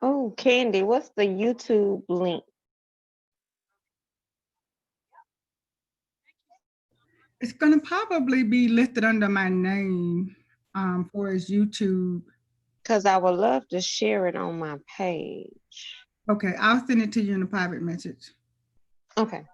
Oh, Candy, what's the YouTube link? It's going to probably be listed under my name for his YouTube. Because I would love to share it on my page. Okay, I'll send it to you in a private message. Okay.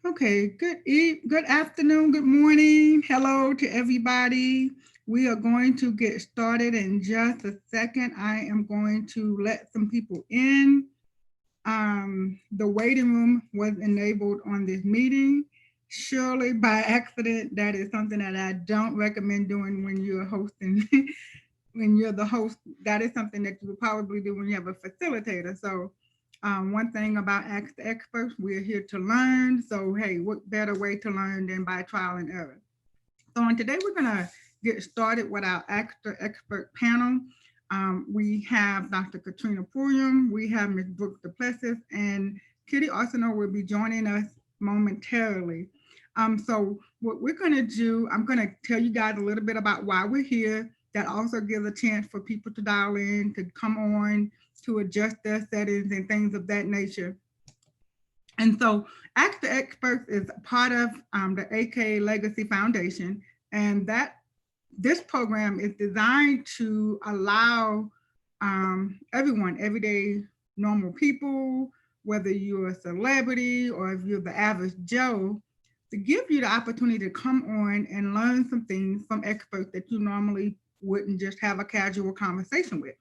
Okay, good afternoon, good morning. Hello to everybody. We are going to get started in just a second. I am going to let some people in. The waiting room was enabled on this meeting. Surely by accident, that is something that I don't recommend doing when you're hosting. When you're the host, that is something that you would probably do when you have a facilitator. So, one thing about Ask the Experts, we're here to learn. So, hey, what better way to learn than by trial and error? So, on today, we're going to get started with our Ask the Expert panel. We have Dr. Katrina Pulliam, we have Ms. Brooke Duplessis, and Kitty Arsenault will be joining us momentarily. So what we're going to do, I'm going to tell you guys a little bit about why we're here. That also gives a chance for people to dial in, to come on, to adjust their settings and things of that nature. And so, Ask the Experts is part of the AK Legacy Foundation, and that this program is designed to allow everyone, everyday normal people, whether you're a celebrity or if you're the average Joe, to give you the opportunity to come on and learn some things from experts that you normally wouldn't just have a casual conversation with.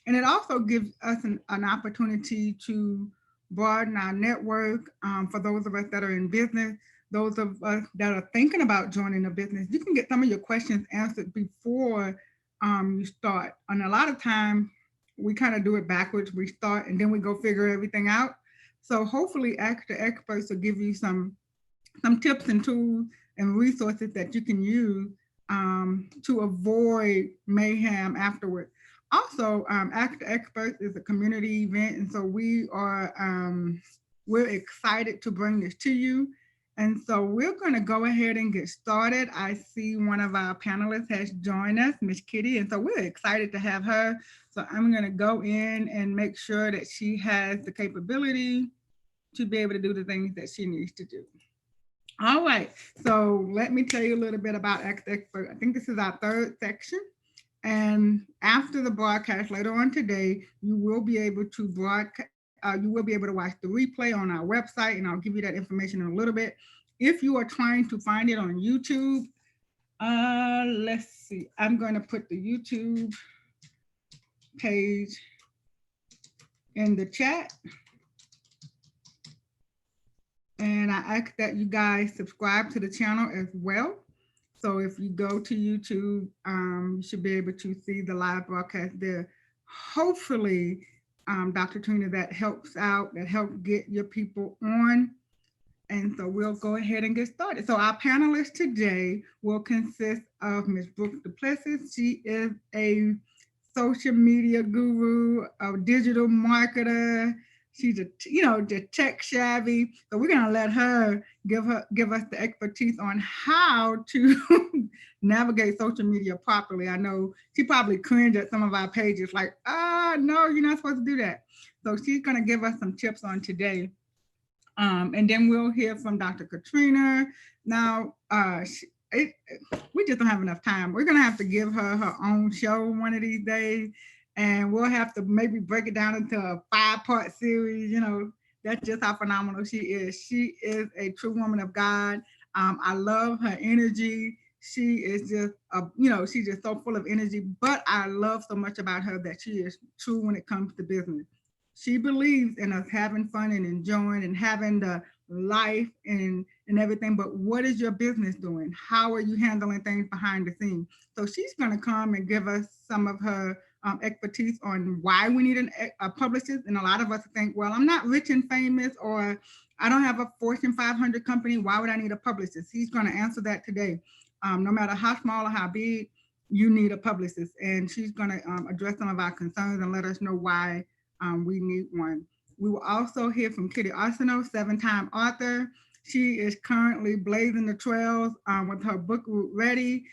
And it also gives us an opportunity to broaden our network for those of us that are in business, those of us that are thinking about joining a business. You can get some of your questions answered before you start. And a lot of time, we kind of do it backwards. We start and then we go figure everything out. So hopefully, Extra Experts will give you some tips and tools and resources that you can use to avoid mayhem afterwards. Also, Act Experts is a community event, and so we're excited to bring this to you. And so we're going to go ahead and get started. I see one of our panelists has joined us, Miss Kitty, and so we're excited to have her. So I'm going to go in and make sure that she has the capability to be able to do the things that she needs to do. All right. So let me tell you a little bit about X Expert. I think this is our third section. And after the broadcast later on today, you will be able to broadcast. You will be able to watch the replay on our website, and I'll give you that information in a little bit. If you are trying to find it on YouTube, let's see. I'm going to put the YouTube page in the chat, and I ask that you guys subscribe to the channel as well. So if you go to YouTube, you should be able to see the live broadcast there. Hopefully, Dr. Trina, that helps out, that helps get your people on. And so we'll go ahead and get started. So our panelists today will consist of Ms. Brooke Duplessis. She is a social media guru, a digital marketer. She's just tech savvy. So we're gonna let her give us the expertise on how to navigate social media properly. I know she probably cringed at some of our pages, like, no, you're not supposed to do that. So she's gonna give us some tips on today. And then we'll hear from Dr. Katrina. Now, it, we just don't have enough time. We're going to have to give her her own show one of these days, and we'll have to maybe break it down into a 5-part series. That's just how phenomenal she is. She is a true woman of God. I love her energy. She is just, she's just so full of energy. But I love so much about her that she is true when it comes to business. She believes in us having fun and enjoying and having the life and everything. But what is your business doing? How are you handling things behind the scenes? So she's going to come and give us some of her expertise on why we need a publicist. And a lot of us think, well, I'm not rich and famous, or I don't have a Fortune 500 company. Why would I need a publicist? He's going to answer that today. No matter how small or how big, you need a publicist. And she's going to address some of our concerns and let us know why we need one. We will also hear from Kitty Arsenault, 7-time author. She is currently blazing the trails with her book Root Ready.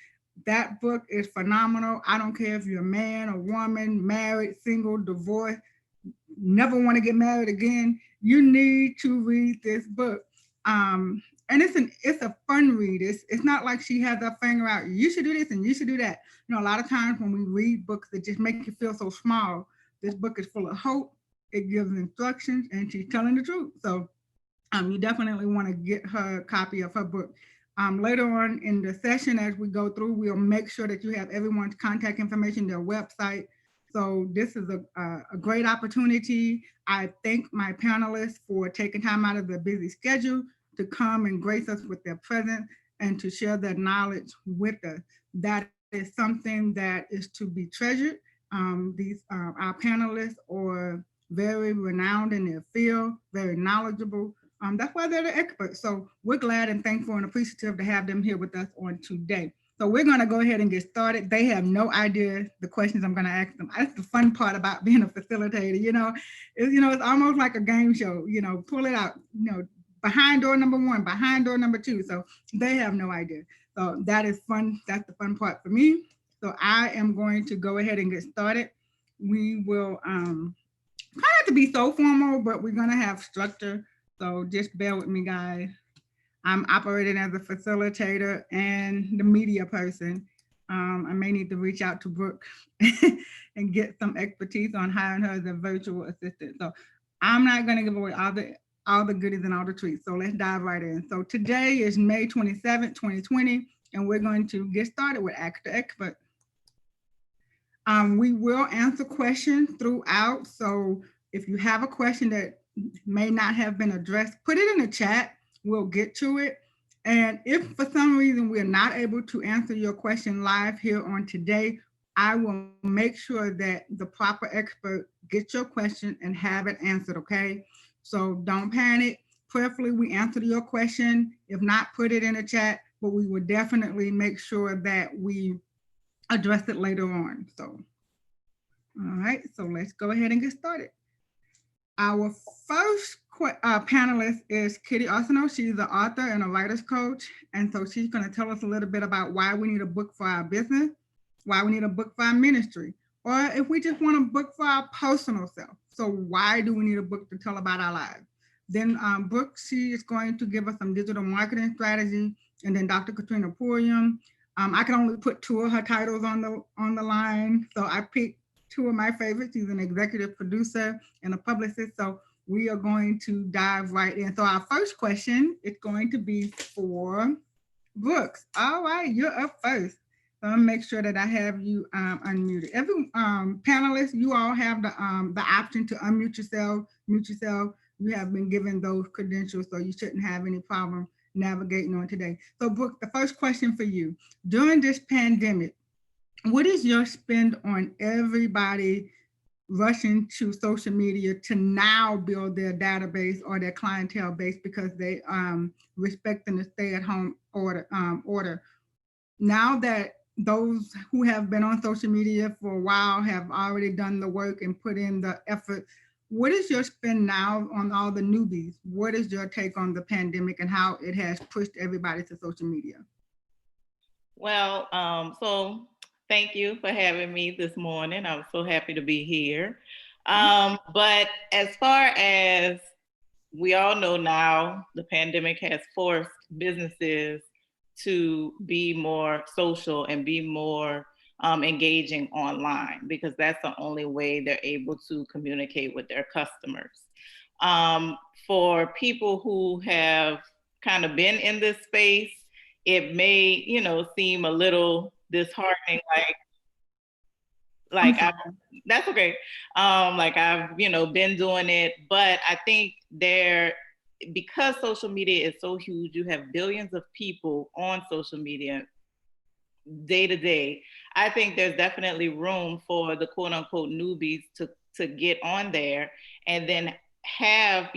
That book is phenomenal. I don't care if you're a man, a woman, married, single, divorced, never want to get married again. You need to read this book. And it's a fun read. It's not like she has her finger out. You should do this and you should do that. You know, a lot of times when we read books that just make you feel so small, this book is full of hope. It gives instructions, and she's telling the truth. So you definitely want to get her a copy of her book. Later on in the session, as we go through, we'll make sure that you have everyone's contact information, their website. So this is a great opportunity. I thank my panelists for taking time out of their busy schedule to come and grace us with their presence and to share their knowledge with us. That is something that is to be treasured. Our panelists are very renowned in their field, very knowledgeable. That's why they're the experts. So we're glad and thankful and appreciative to have them here with us on today. So we're going to go ahead and get started. They have no idea the questions I'm going to ask them. That's the fun part about being a facilitator. It's almost like a game show. Pull it out. Behind door number 1, behind door number 2. So they have no idea. So that is fun. That's the fun part for me. So I am going to go ahead and get started. We will try not to be so formal, but we're going to have structure. So just bear with me, guys. I'm operating as a facilitator and the media person. I may need to reach out to Brooke and get some expertise on hiring her as a virtual assistant. So I'm not going to give away all the goodies and all the treats. So let's dive right in. So today is May 27th, 2020, and we're going to get started with Ask the Expert. We will answer questions throughout. So if you have a question that may not have been addressed, put it in the chat. We'll get to it. And if for some reason we're not able to answer your question live here on today, I will make sure that the proper expert gets your question and have it answered, okay? So don't panic. Prayerfully, we answer your question. If not, put it in the chat, but we will definitely make sure that we address it later on. So, all right, so let's go ahead and get started. Our first panelist is Kitty Arsenault. She's an author and a writer's coach. And so she's going to tell us a little bit about why we need a book for our business, why we need a book for our ministry, or if we just want a book for our personal self. So why do we need a book to tell about our lives? Then Brooke, she is going to give us some digital marketing strategy. And then Dr. Katrina Purium. I can only put 2 of her titles on the line. So I picked 2 of my favorites. She's an executive producer and a publicist. So we are going to dive right in. So our first question is going to be for Brooks. All right, you're up first. So I'll make sure that I have you unmuted. Every panelist, you all have the option to unmute yourself, mute yourself. You have been given those credentials, so you shouldn't have any problem navigating on today. So Brooke, the first question for you. During this pandemic, what is your spend on everybody rushing to social media to now build their database or their clientele base because they respecting the stay-at-home order? Now that those who have been on social media for a while have already done the work and put in the effort, what is your spin now on all the newbies? What is your take on the pandemic and how it has pushed everybody to social media? Well, so thank you for having me this morning. I'm so happy to be here. But as far as we all know now, the pandemic has forced businesses to be more social and be more engaging online, because that's the only way they're able to communicate with their customers. For people who have kind of been in this space, it may, seem a little disheartening, like, Like that's okay. Like I've, been doing it, but I think because social media is so huge, you have billions of people on social media day to day. I think there's definitely room for the quote unquote newbies to get on there and then have,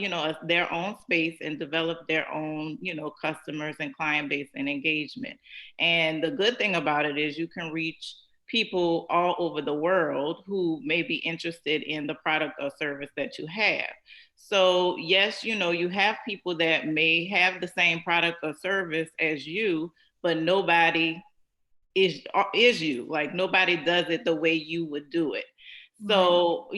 their own space and develop their own, customers and client base and engagement. And the good thing about it is you can reach people all over the world who may be interested in the product or service that you have. So yes, you have people that may have the same product or service as you, but nobody is you. Like nobody does it the way you would do it. So,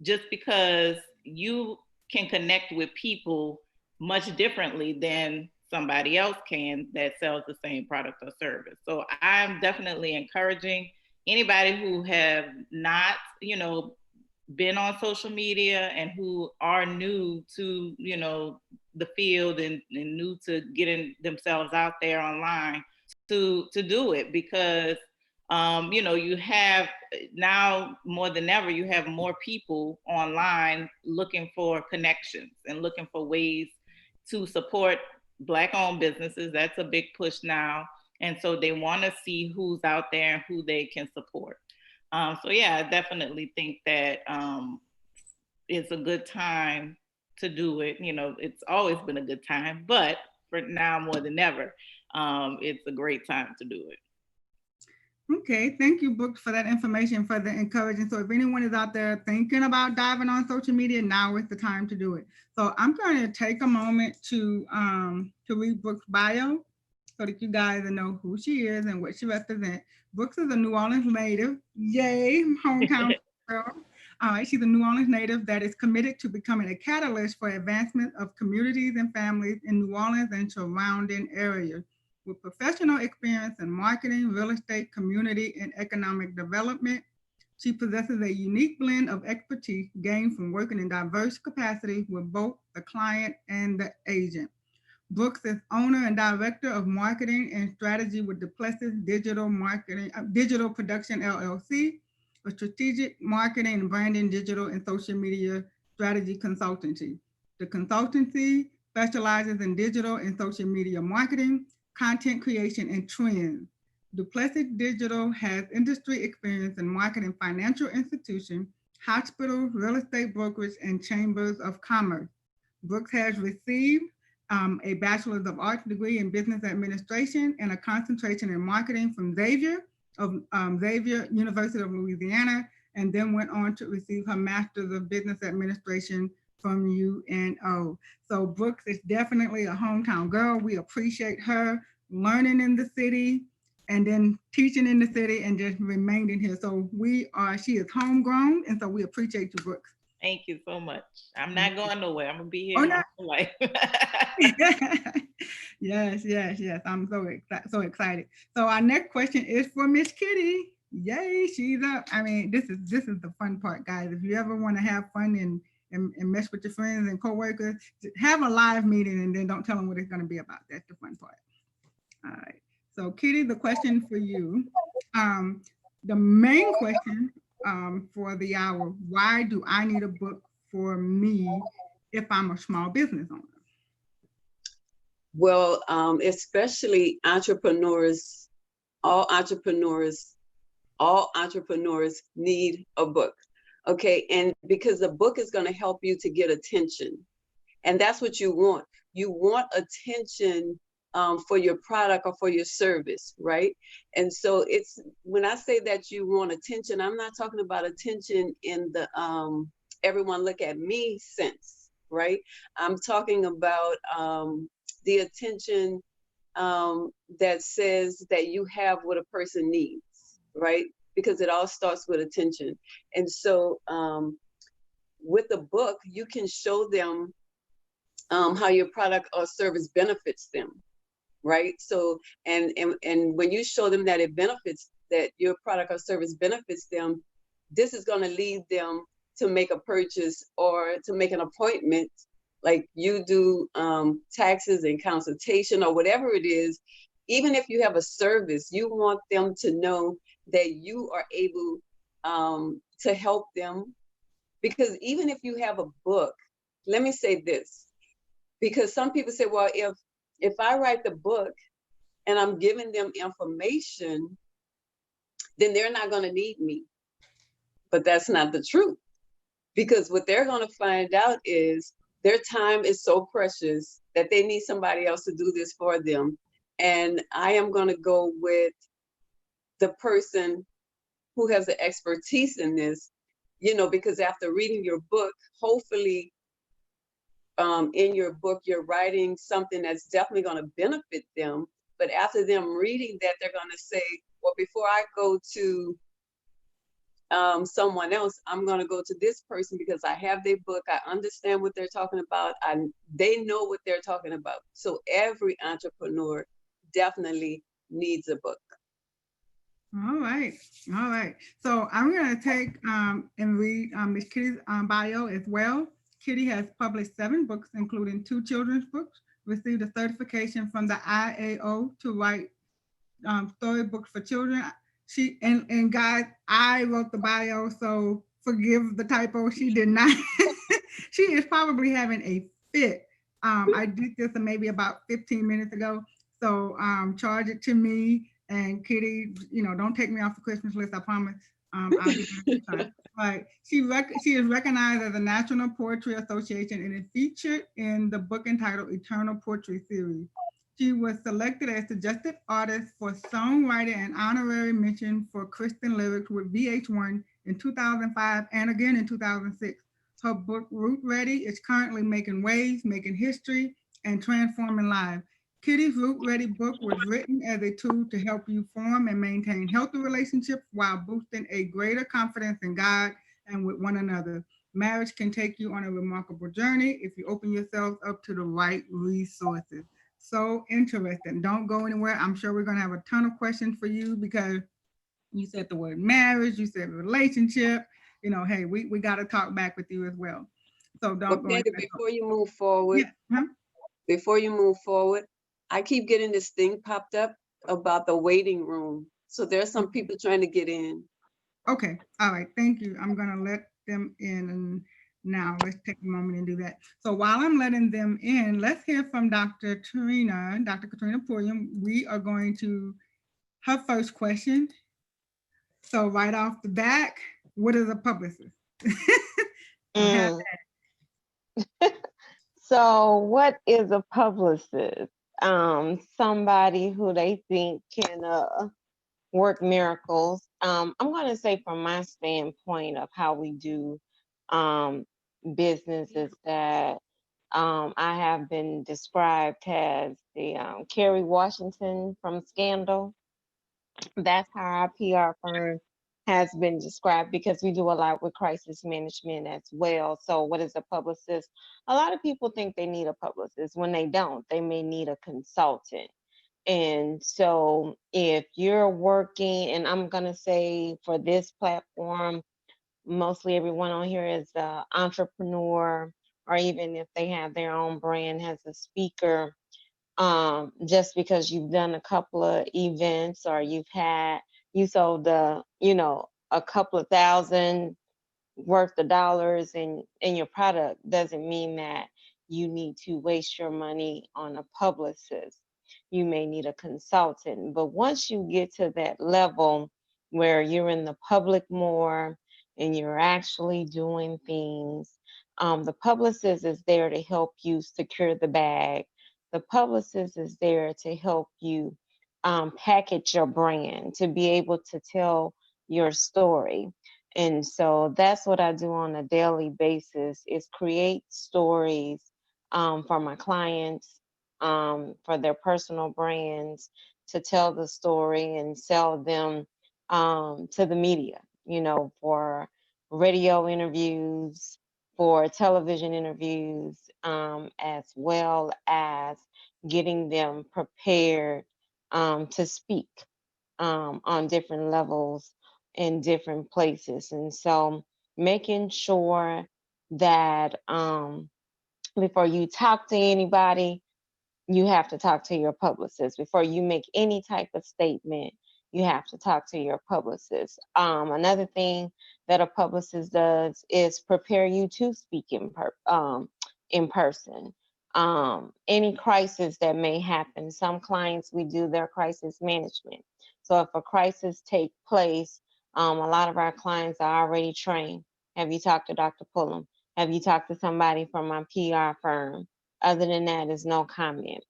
just because you can connect with people much differently than somebody else can that sells the same product or service. So I'm definitely encouraging anybody who have not, been on social media and who are new to, the field and new to getting themselves out there online to do it, because you have now more than ever, you have more people online looking for connections and looking for ways to support Black owned businesses. That's a big push now. And so they want to see who's out there and who they can support. So yeah, I definitely think that it's a good time to do it. It's always been a good time, but for now more than ever, it's a great time to do it. Okay, thank you, Brooks, for that information, for the encouraging. So if anyone is out there thinking about diving on social media, now is the time to do it. So I'm going to take a moment to read Brooks' bio so that you guys know who she is and what she represents. Brooks is a New Orleans native. Yay, hometown girl. All right, she's a New Orleans native that is committed to becoming a catalyst for advancement of communities and families in New Orleans and surrounding areas. With professional experience in marketing, real estate, community, and economic development, she possesses a unique blend of expertise gained from working in diverse capacities with both the client and the agent. Brooks is owner and director of marketing and strategy with Duplessis Digital Production LLC, a strategic marketing and branding, digital and social media strategy consultancy. The consultancy specializes in digital and social media marketing, content creation, and trends. Duplessis Digital has industry experience in marketing financial institutions, hospitals, real estate brokerage, and chambers of commerce. Brooks has received a Bachelor's of Arts degree in Business Administration and a concentration in marketing from Xavier University of Louisiana, and then went on to receive her Master's of Business Administration from UNO. So Brooks is definitely a hometown girl. We appreciate her learning in the city and then teaching in the city and just remaining here. So she is homegrown, and so we appreciate you, Brooks. Thank you so much. I'm not going nowhere. I'm gonna be here my whole life. Yes. I'm so excited. So our next question is for Miss Kitty. Yay, she's up. I mean, this is the fun part, guys. If you ever want to have fun and mess with your friends and coworkers, have a live meeting and then don't tell them what it's going to be about. That's the fun part. All right. So Kitty, the question for you, the main question for the hour, why do I need a book for me if I'm a small business owner? Well, especially entrepreneurs, all entrepreneurs need a book. Okay, and because the book is going to help you to get attention. And that's what you want. You want attention for your product or for your service, right? And so when I say that you want attention, I'm not talking about attention in the everyone look at me sense, right? I'm talking about the attention that says that you have what a person needs, right? Because it all starts with attention. And so with the book, you can show them how your product or service benefits them, right? So, and when you show them that it benefits, that your product or service benefits them, this is going to lead them to make a purchase or to make an appointment, like you do taxes and consultation or whatever it is. Even if you have a service, you want them to know that you are able to help them. Because even if you have a book, let me say this, because some people say, well, if I write the book and I'm giving them information, then they're not going to need me. But that's not the truth, because what they're going to find out is their time is so precious that they need somebody else to do this for them. And I am going to go with the person who has the expertise in this, because after reading your book, hopefully in your book, you're writing something that's definitely going to benefit them. But after them reading that, they're going to say, well, before I go to someone else, I'm going to go to this person because I have their book. I understand what they're talking about. They know what they're talking about. So every entrepreneur definitely needs a book. All right. All right. So I'm going to take and read Miss Kitty's bio as well. Kitty has published 7 books, including 2 children's books, received a certification from the IAO to write storybooks for children. She and guys, I wrote the bio, so forgive the typo. She did not. She is probably having a fit. I did this maybe about 15 minutes ago. So charge it to me. And Kitty, don't take me off the Christmas list. I promise. I'll be back. Right. She is recognized as a National Poetry Association and is featured in the book entitled Eternal Poetry Series. She was selected as suggested artist for songwriter and honorary mention for Christian lyrics with VH1 in 2005 and again in 2006. Her book, Root Ready, is currently making waves, making history, and transforming lives. Kitty's Root Ready book was written as a tool to help you form and maintain healthy relationships while boosting a greater confidence in God and with one another. Marriage can take you on a remarkable journey if you open yourself up to the right resources. So interesting. Don't go anywhere. I'm sure we're going to have a ton of questions for you because you said the word marriage, you said relationship. Hey, we got to talk back with you as well. So don't go Patty, anywhere. before you move forward, I keep getting this thing popped up about the waiting room. So there's some people trying to get in. Okay. All right. Thank you. I'm going to let them in. And now let's take a moment and do that. So while I'm letting them in, let's hear from Dr. Katrina Pulliam. We are going to her first question. So right off the back, what is a publicist? So what is a publicist? Somebody who they think can work miracles. I'm going to say from my standpoint of how we do business is that I have been described as the Kerry Washington from Scandal. That's how our PR firm has been described because we do a lot with crisis management as well. So what is a publicist? A lot of people think they need a publicist. When they don't, they may need a consultant. And so if you're working, and I'm going to say for this platform, mostly everyone on here is an entrepreneur, or even if they have their own brand as a speaker, just because you've done a couple of events or you sold a couple of thousand worth of dollars in your product doesn't mean that you need to waste your money on a publicist. You may need a consultant, but once you get to that level where you're in the public more and you're actually doing things, the publicist is there to help you secure the bag. The publicist is there to help you package your brand, to be able to tell your story. And so that's what I do on a daily basis is create stories for my clients, for their personal brands, to tell the story and sell them to the media, for radio interviews, for television interviews, as well as getting them prepared to speak on different levels in different places. And so making sure that before you talk to anybody, you have to talk to your publicist. Before you make any type of statement, you have to talk to your publicist. Another thing that a publicist does is prepare you to speak in person. Any crisis that may happen. Some clients, we do their crisis management. So if a crisis take place, a lot of our clients are already trained. Have you talked to Dr. Pullum? Have you talked to somebody from my PR firm? Other than that, is no comment.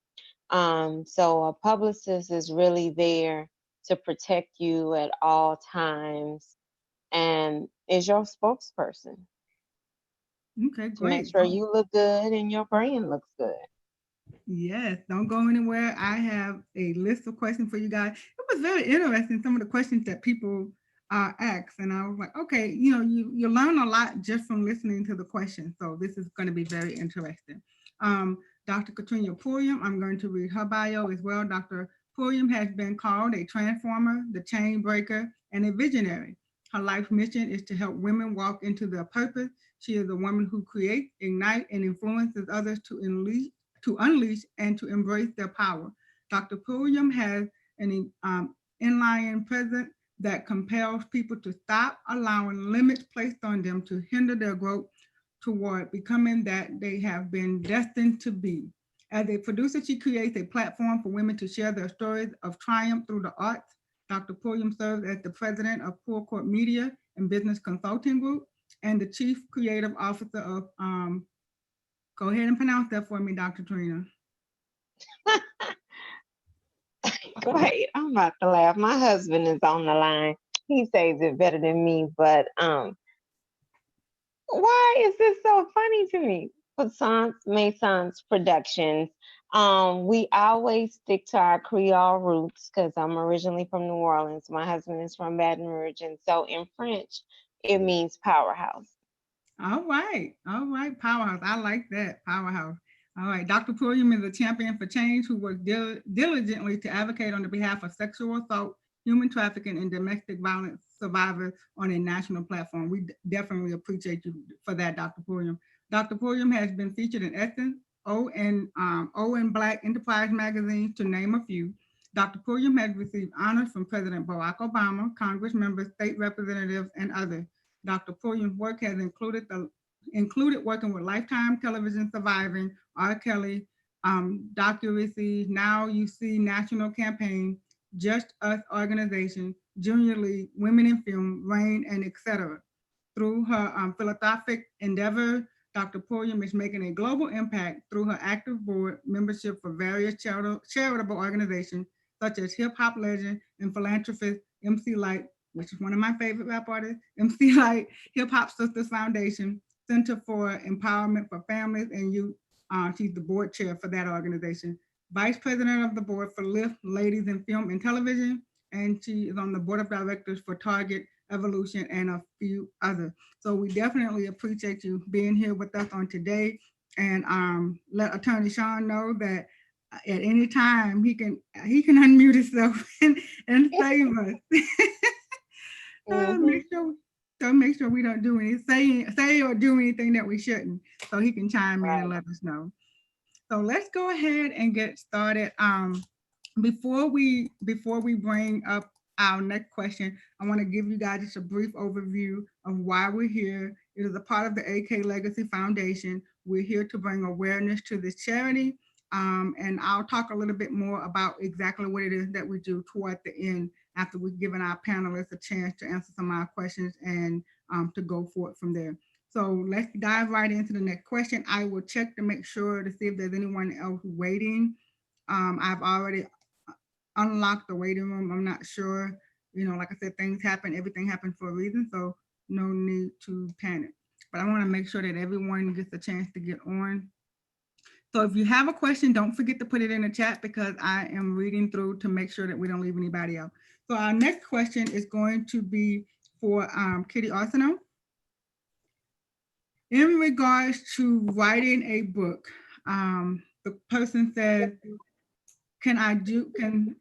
So a publicist is really there to protect you at all times and is your spokesperson Okay, to make great. sure you look good and your brand looks good. Yes, don't go anywhere. I have a list of questions for you guys. It was very interesting, some of the questions that people asked. And I was like, okay, you learn a lot just from listening to the questions. So this is going to be very interesting. Dr. Katrina Pulliam, I'm going to read her bio as well. Dr. Pulliam has been called a transformer, the chain breaker, and a visionary. Her life mission is to help women walk into their purpose. She is a woman who creates, ignites, and influences others to unleash and to embrace their power. Dr. Pulliam has an inline presence that compels people to stop allowing limits placed on them to hinder their growth toward becoming that they have been destined to be. As a producer, she creates a platform for women to share their stories of triumph through the arts. Dr. Pulliam serves as the president of Full Court Media and Business Consulting Group and the chief creative officer of go ahead and pronounce that for me, Dr. Trina. Go ahead. I'm about to laugh. My husband is on the line. He says it better than me, but why is this so funny to me? Passants Masons Productions. We always stick to our Creole roots because I'm originally from New Orleans. My husband is from Baton Rouge, and so in French, it means powerhouse. All right, powerhouse. I like that, powerhouse. All right, Dr. Pulliam is a champion for change who works diligently to advocate on the behalf of sexual assault, human trafficking, and domestic violence survivors on a national platform. We definitely appreciate you for that, Dr. Pulliam. Dr. Pulliam has been featured in Essence, O and Black Enterprise magazine, to name a few. Dr. Pulliam has received honors from President Barack Obama, Congress members, state representatives, and others. Dr. Pulliam's work has included working with Lifetime Television Surviving, R. Kelly, docu-series, Now You See National Campaign, Just Us Organization, Junior League, Women in Film, RAIN, and etc. Through her philanthropic endeavor, Dr. Pulliam is making a global impact through her active board membership for various charitable organizations, such as hip hop legend and philanthropist MC Light, which is one of my favorite rap artists, MC Light, Hip Hop Sisters Foundation, Center for Empowerment for Families and Youth. She's the board chair for that organization. Vice president of the board for Lift Ladies in Film and Television, and she is on the board of directors for Target, Evolution, and a few others. So we definitely appreciate you being here with us on today, and let Attorney Sean know that at any time he can unmute himself and save us. Make sure we don't do say or do anything that we shouldn't, so he can chime in and let us know. So let's go ahead and get started. Before we bring up our next question, I want to give you guys just a brief overview of why we're here. It is a part of the AK Legacy Foundation. We're here to bring awareness to this charity. And I'll talk a little bit more about exactly what it is that we do toward the end, after we've given our panelists a chance to answer some of our questions and to go forward from there. So let's dive right into the next question. I will check to make sure to see if there's anyone else waiting. I've already unlocked the waiting room. I'm not sure, like I said, things happen, everything happens for a reason, so no need to panic. But I want to make sure that everyone gets a chance to get on. So if you have a question, don't forget to put it in the chat, because I am reading through to make sure that we don't leave anybody out. So our next question is going to be for Kitty Arsenault. In regards to writing a book, the person says, can I do an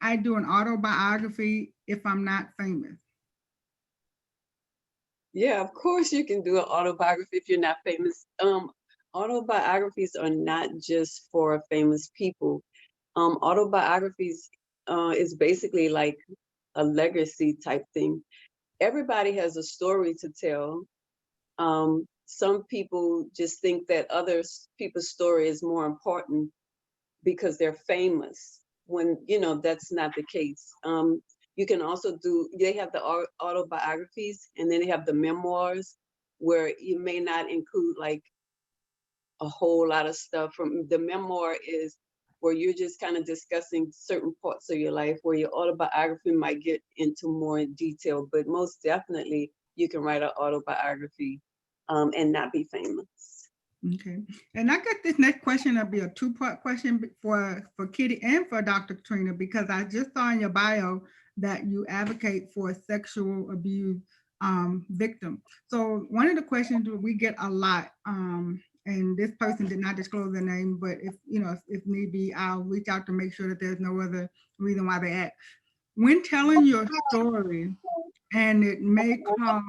autobiography if I'm not famous? Yeah, of course you can do an autobiography if you're not famous. Autobiographies are not just for famous people. Autobiographies is basically like a legacy type thing. Everybody has a story to tell. Some people just think that other people's story is more important because they're famous, when that's not the case. You can also they have the autobiographies, and then they have the memoirs, where you may not include like a whole lot of stuff. From the memoir is where you're just kind of discussing certain parts of your life, where your autobiography might get into more in detail. But most definitely you can write an autobiography and not be famous. Okay. And I got this next question. It'll be a two-part question for Kitty and for Dr. Katrina, because I just saw in your bio that you advocate for sexual abuse victim. So one of the questions that we get a lot, and this person did not disclose their name, but if need be, I'll reach out to make sure that there's no other reason why they act. When telling your story, and it may cause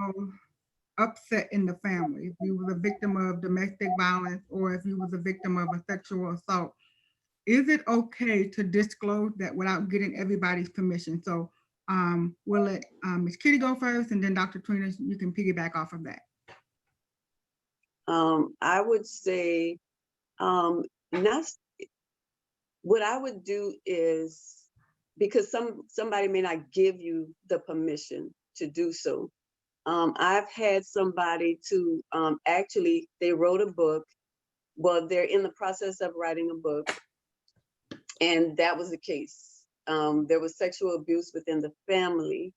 upset in the family, if you was a victim of domestic violence or if you was a victim of a sexual assault, is it okay to disclose that without getting everybody's permission? So we'll let Ms. Kitty go first, and then Dr. Trina, you can piggyback off of that. I would say, not what I would do is, because somebody may not give you the permission to do so. I've had somebody to actually, they wrote a book. Well, they're in the process of writing a book, and that was the case. There was sexual abuse within the family.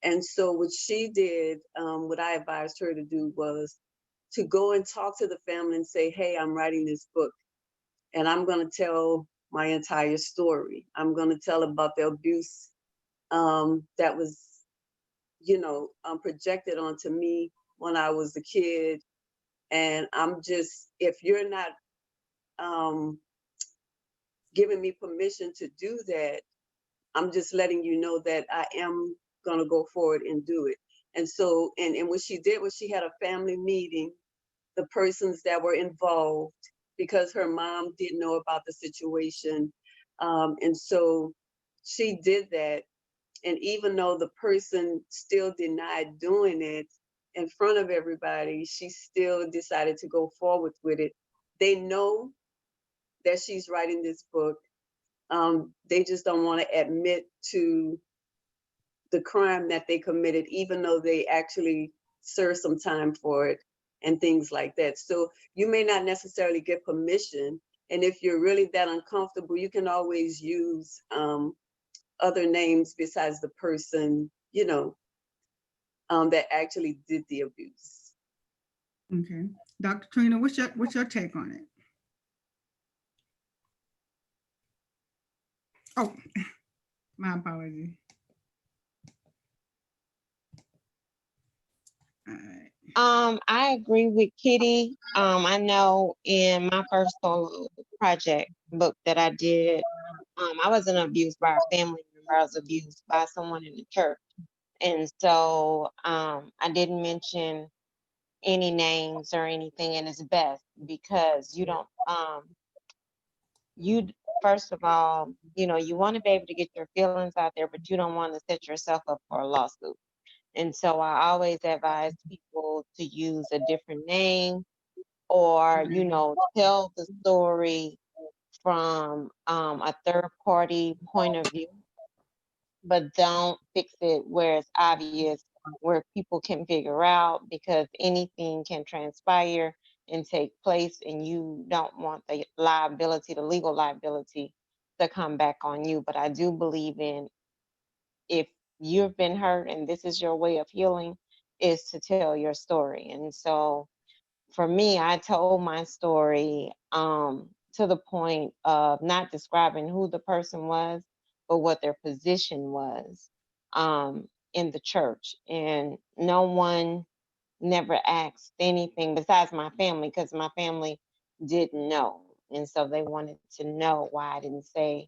And so what she did, what I advised her to do was to go and talk to the family and say, hey, I'm writing this book, and I'm going to tell my entire story. I'm going to tell about the abuse that was, projected onto me when I was a kid. And I'm just, if you're not giving me permission to do that, I'm just letting you know that I am going to go forward and do it. And so, and what she did was she had a family meeting, the persons that were involved, because her mom didn't know about the situation. And so she did that. And even though the person still denied doing it in front of everybody, she still decided to go forward with it. They know that she's writing this book. They just don't want to admit to the crime that they committed, even though they actually served some time for it and things like that. So you may not necessarily get permission. And if you're really that uncomfortable, you can always use other names besides the person, that actually did the abuse. Okay. Dr. Trina, what's your take on it? Oh, my apology. All right. I agree with Kitty. I know in my first solo project book that I did, I wasn't abused by a family member. I was abused by someone in the church. And so I didn't mention any names or anything, and it's best because you don't, you, first of all, you want to be able to get your feelings out there, but you don't want to set yourself up for a lawsuit. And so I always advise people to use a different name, or, tell the story from a third party point of view, but don't fix it where it's obvious, where people can figure out, because anything can transpire and take place, and you don't want the liability, the legal liability, to come back on you. But I do believe in, if you've been hurt and this is your way of healing, is to tell your story. And so for me, I told my story to the point of not describing who the person was, but what their position was in the church. And no one never asked anything besides my family, because my family didn't know. And so they wanted to know why I didn't say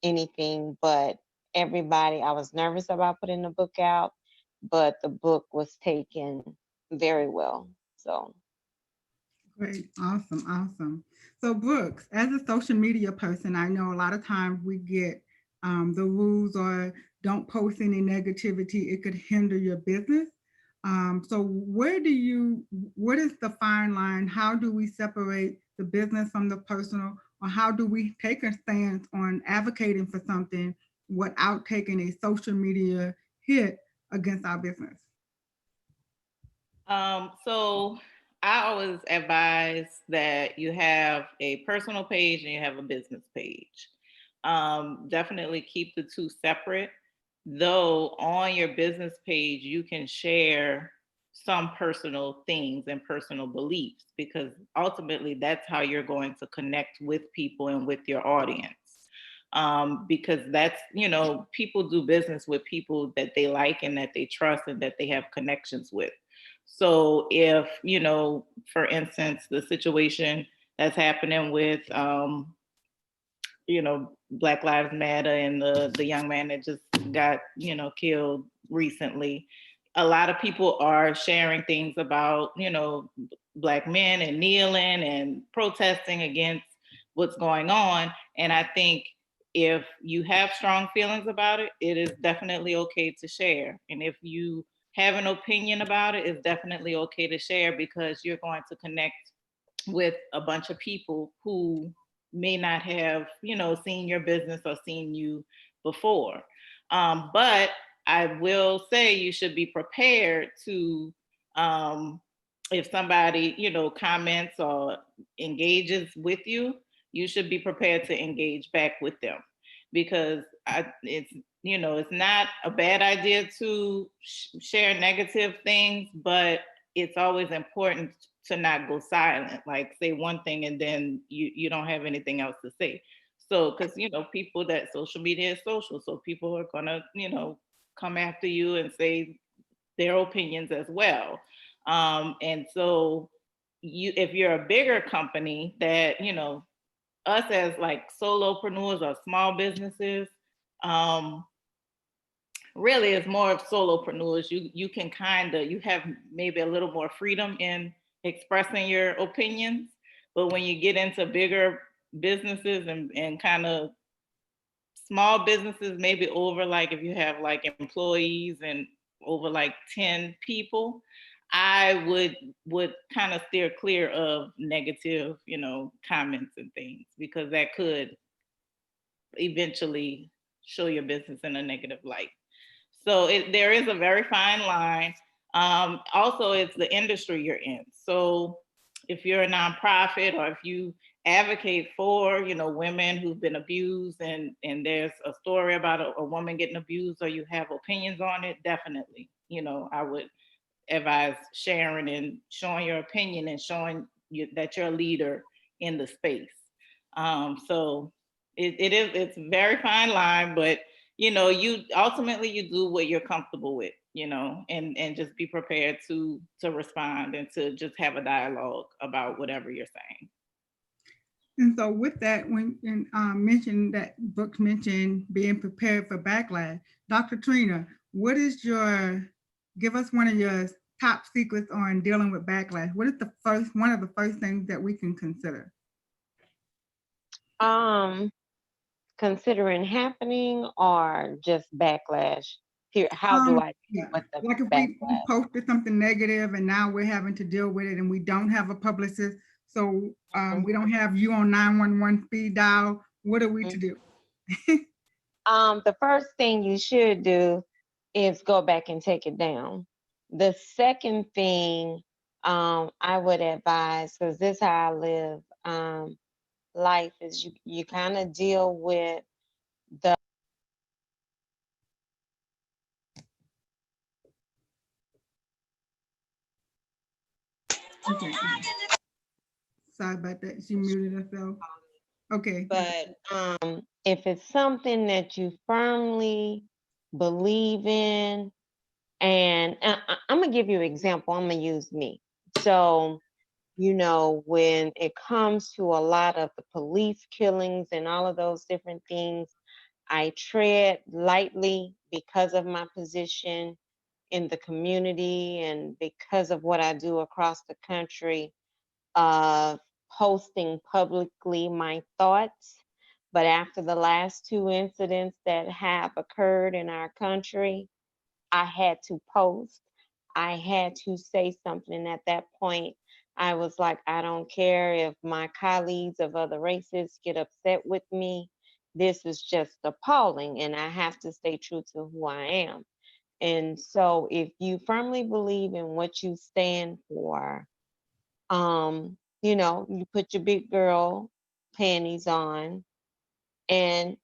anything. But everybody, I was nervous about putting the book out, but the book was taken very well. So Great. Awesome. So Brooks, as a social media person, I know a lot of times we get The rules are don't post any negativity. It could hinder your business. So what is the fine line? How do we separate the business from the personal? Or how do we take a stance on advocating for something without taking a social media hit against our business? So I always advise that you have a personal page and you have a business page. Definitely keep the two separate. Though on your business page, you can share some personal things and personal beliefs, because ultimately that's how you're going to connect with people and with your audience. Because that's, people do business with people that they like and that they trust and that they have connections with. So if, for instance, the situation that's happening with, Black Lives Matter and the young man that just got, killed recently, a lot of people are sharing things about, Black men and kneeling and protesting against what's going on. And I think if you have strong feelings about it, it is definitely okay to share. And if you have an opinion about it, it's definitely okay to share, because you're going to connect with a bunch of people who may not have, seen your business or seen you before. But I will say you should be prepared to, if somebody, comments or engages with you, you should be prepared to engage back with them, because it's not a bad idea to share negative things, but it's always important to not go silent, like say one thing and then you don't have anything else to say. So, because people, that social media is social, so people are gonna come after you and say their opinions as well. And so if you're a bigger company that us as like solopreneurs or small businesses, um, really it's more of solopreneurs. You can you have maybe a little more freedom in expressing your opinions. But when you get into bigger businesses and kind of small businesses, maybe over, like if you have like employees and over like 10 people, I would kind of steer clear of negative, comments and things, because that could eventually show your business in a negative light. So there is a very fine line. Also, it's the industry you're in. So if you're a nonprofit, or if you advocate for, women who've been abused, and there's a story about a woman getting abused, or you have opinions on it, definitely, I would advise sharing and showing your opinion and showing that you're a leader in the space. So it's a very fine line, but you ultimately you do what you're comfortable with, and just be prepared to respond and to just have a dialogue about whatever you're saying. And so with that, when mentioned that books mentioned being prepared for backlash, Dr. Trina, give us one of your top secrets on dealing with backlash. What is one of the first things that we can consider? Considering happening or just backlash? Here, how do I deal with the like if we posted something negative and now we're having to deal with it and we don't have a publicist, so we don't have you on 911 speed dial, what are we to do? The first thing you should do is go back and take it down. The second thing I would advise, because this is how I live life, is you kind of deal with the Okay. Sorry about that. She muted herself. Okay. But if it's something that you firmly believe in, and I'm gonna give you an example. I'm gonna use me. So, when it comes to a lot of the police killings and all of those different things, I tread lightly because of my position in the community and because of what I do across the country, of posting publicly my thoughts. But after the last two incidents that have occurred in our country, I had to post. I had to say something. And at that point, I was like, I don't care if my colleagues of other races get upset with me. This is just appalling. And I have to stay true to who I am. And so if you firmly believe in what you stand for, you put your big girl panties on and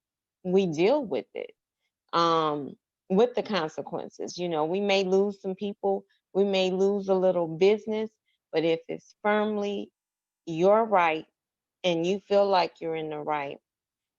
we deal with it, um, with the consequences. We may lose some people, we may lose a little business, but if it's firmly your right and you feel like you're in the right,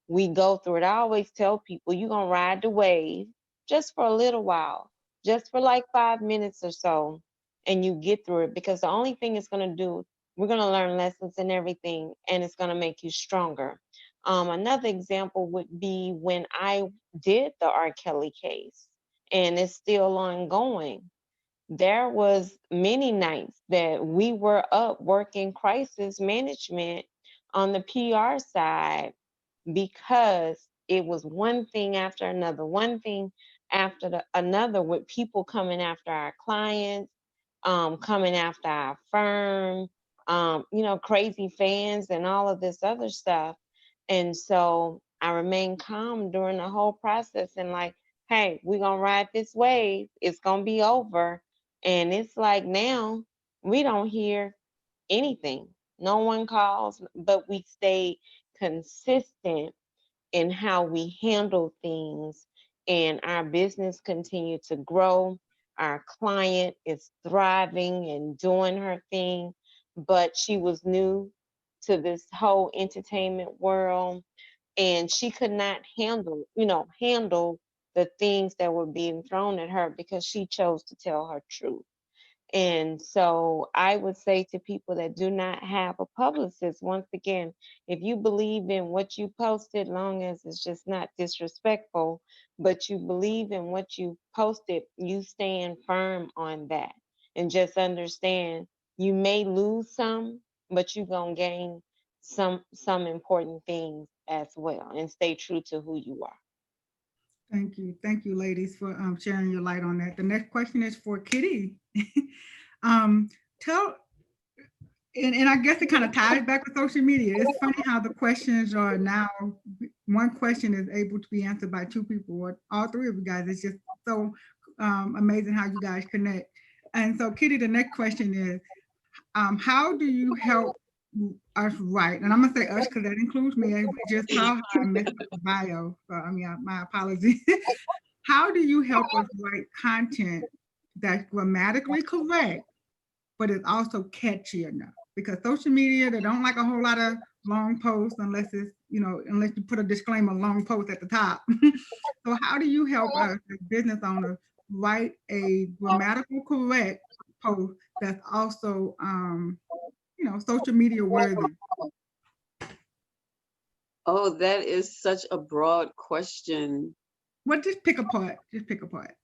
we go through it. I always tell people you're going to ride the wave just for a little while, just for like 5 minutes or so, and you get through it because the only thing it's going to do, we're going to learn lessons and everything, and it's going to make you stronger. Another example would be when I did the R. Kelly case, and it's still ongoing. There was many nights that we were up working crisis management on the PR side because it was one thing after another, one thing after another, with people coming after our clients, coming after our firm, crazy fans and all of this other stuff. And so I remained calm during the whole process and like, hey, we're going to ride this wave. It's going to be over. And it's like now we don't hear anything. No one calls, but we stay consistent in how we handle things, and our business continue to grow. Our client is thriving and doing her thing, but she was new to this whole entertainment world, and she could not handle the things that were being thrown at her because she chose to tell her truth. And so I would say to people that do not have a publicist, once again, if you believe in what you posted, long as it's just not disrespectful, but you believe in what you posted, you stand firm on that. And just understand you may lose some, but you're gonna gain some important things as well, and stay true to who you are. Thank you, ladies, for sharing your light on that. The next question is for Kitty. um, tell, and I guess it kind of ties back with social media. It's funny how the questions are now, one question is able to be answered by two people or all three of you guys. It's just so amazing how you guys connect. And so, Kitty, the next question is, how do you help us write? And I'm gonna say us because that includes me. We just saw how I messed up the bio. So I mean, my apologies. How do you help us write content that's grammatically correct, but it's also catchy enough? Because social media, they don't like a whole lot of long posts unless it's, unless you put a disclaimer long post at the top. So how do you help us as business owners write a grammatical correct post that's also social media worthy? Oh, that is such a broad question. Well, just pick a part. Just pick a part.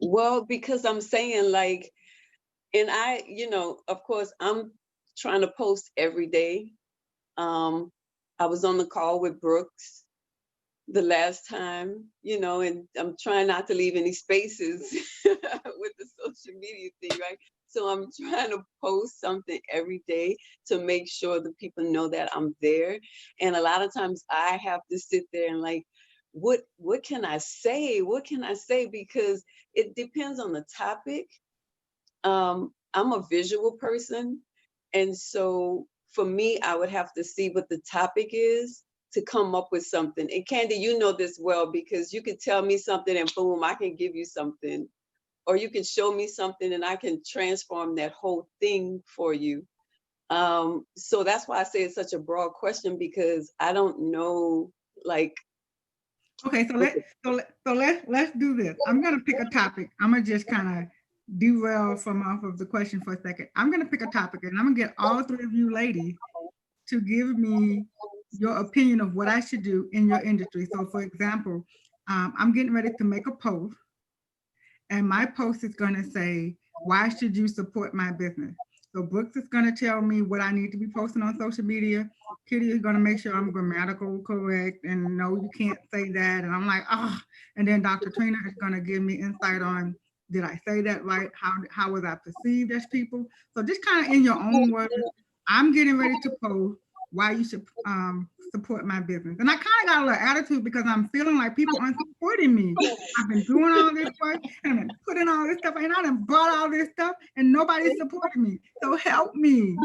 Well, because I'm saying like, and of course, I'm trying to post every day. I was on the call with Brooks the last time, and I'm trying not to leave any spaces with the social media thing, right? So I'm trying to post something every day to make sure the people know that I'm there. And a lot of times I have to sit there and like, what can I say? What can I say? Because it depends on the topic. I'm a visual person. And so for me, I would have to see what the topic is to come up with something. And Candy, you know this well, because you could tell me something and boom, I can give you something. Or you can show me something and I can transform that whole thing for you. So that's why I say it's such a broad question, because I don't know, like. Okay, let's do this. I'm gonna pick a topic. I'm gonna just kind of derail from off of the question for a second. I'm gonna pick a topic and I'm gonna get all three of you ladies to give me your opinion of what I should do in your industry. So for example, I'm getting ready to make a post, and my post is gonna say, why should you support my business? So Brooks is going to tell me what I need to be posting on social media. Kitty is going to make sure I'm grammatical correct and no, you can't say that. And I'm like, oh. And then Dr. Trina is going to give me insight on, did I say that right? How was I perceived as people? So just kind of in your own words, I'm getting ready to post why you should support my business. And I kind of got a little attitude because I'm feeling like people aren't supporting me. I've been doing all this work and I've been putting all this stuff and I done bought all this stuff and nobody's supporting me. So help me.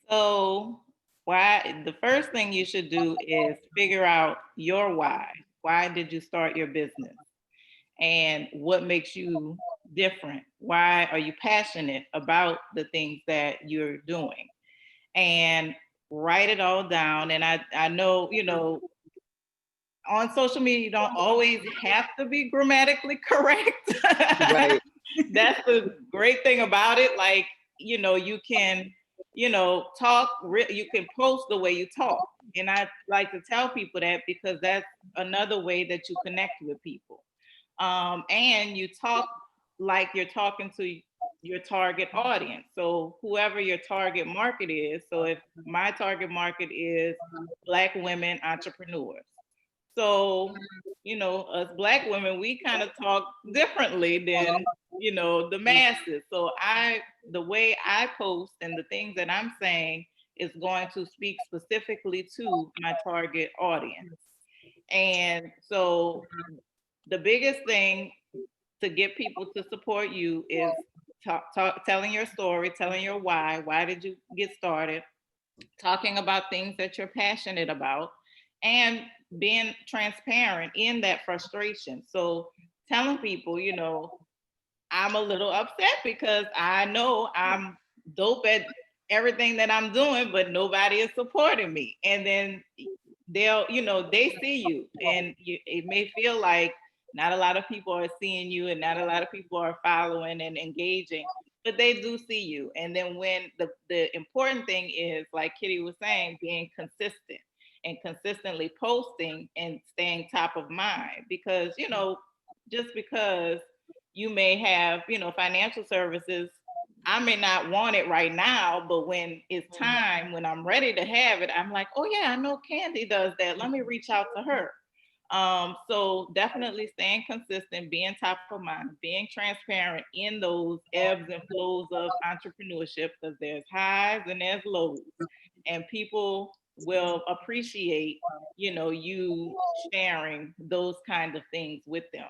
So why the first thing you should do is figure out your why. Why did you start your business? And what makes you different? Why are you passionate about the things that you're doing? And write it all down. And I know, on social media, you don't always have to be grammatically correct. Right. That's the great thing about it. Like, you can, talk, you can post the way you talk. And I like to tell people that because that's another way that you connect with people. And you talk like you're talking to your target audience. So whoever your target market is. So if my target market is Black women entrepreneurs. So, us Black women, we kind of talk differently than, the masses. So the way I post and the things that I'm saying is going to speak specifically to my target audience. And so the biggest thing to get people to support you is telling your story, telling your why. Why did you get started? Talking about things that you're passionate about and being transparent in that frustration. So telling people, I'm a little upset because I know I'm dope at everything that I'm doing, but nobody is supporting me. And then they see you and it may feel like not a lot of people are seeing you and not a lot of people are following and engaging, but they do see you. And then when the important thing is, like Kitty was saying, being consistent and consistently posting and staying top of mind, because, just because you may have, financial services, I may not want it right now, but when it's time, when I'm ready to have it, I'm like, oh yeah, I know Candy does that. Let me reach out to her. So definitely staying consistent, being top of mind, being transparent in those ebbs and flows of entrepreneurship, because there's highs and there's lows, and people will appreciate, you sharing those kind of things with them.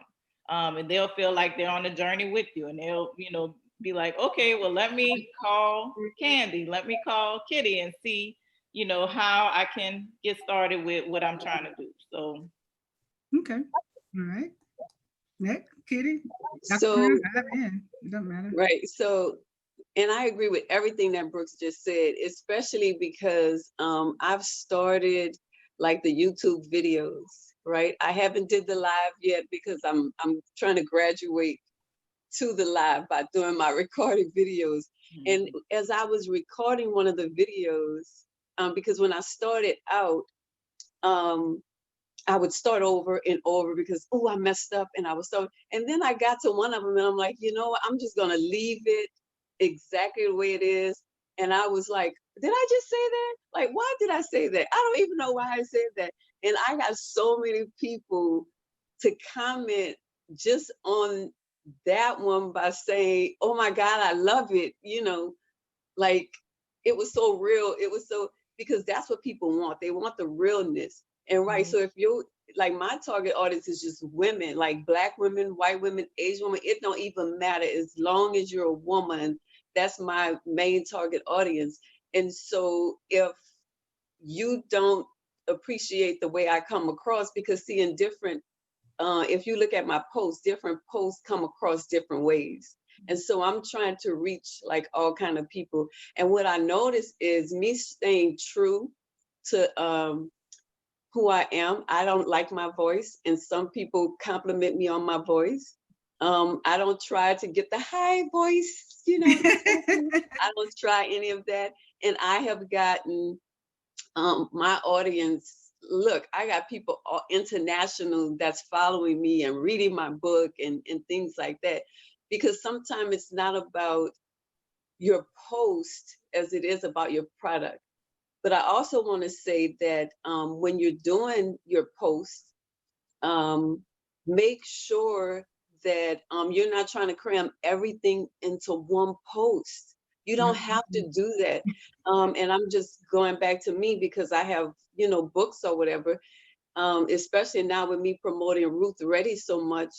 And they'll feel like they're on a journey with you, and they'll, be like, okay, well, let me call Candy, let me call Kitty and see, how I can get started with what I'm trying to do. So Okay. All right. Next, Kitty. So, It doesn't matter. right. So, and I agree with everything that Brooks just said, especially because I've started like the YouTube videos, right? I haven't did the live yet because I'm trying to graduate to the live by doing my recorded videos. And as I was recording one of the videos, because when I started out, I would start over and over because, oh, I messed up and I was so, and then I got to one of them and I'm like, you know what, I'm just gonna leave it exactly the way it is. And I was like, did I just say that? Like, why did I say that? I don't even know why I said that. And I got so many people to comment just on that one by saying, oh my God, I love it. Like it was so real. It was so, because that's what people want. They want the realness. And right, so if you're like, my target audience is just women, like Black women, white women, Asian women, it don't even matter. As long as you're a woman, that's my main target audience. And so if you don't appreciate the way I come across, because seeing different, if you look at my posts, different posts come across different ways. And so I'm trying to reach like all kind of people. And what I notice is me staying true to who I am. I don't like my voice, and some people compliment me on my voice. I don't try to get the high voice, I don't try any of that. And I have gotten my audience, look, I got people international that's following me and reading my book and things like that. Because sometimes it's not about your post as it is about your product. But I also want to say that when you're doing your post, make sure that you're not trying to cram everything into one post. You don't have to do that. And I'm just going back to me because I have, books or whatever, especially now with me promoting Ruth Ready so much,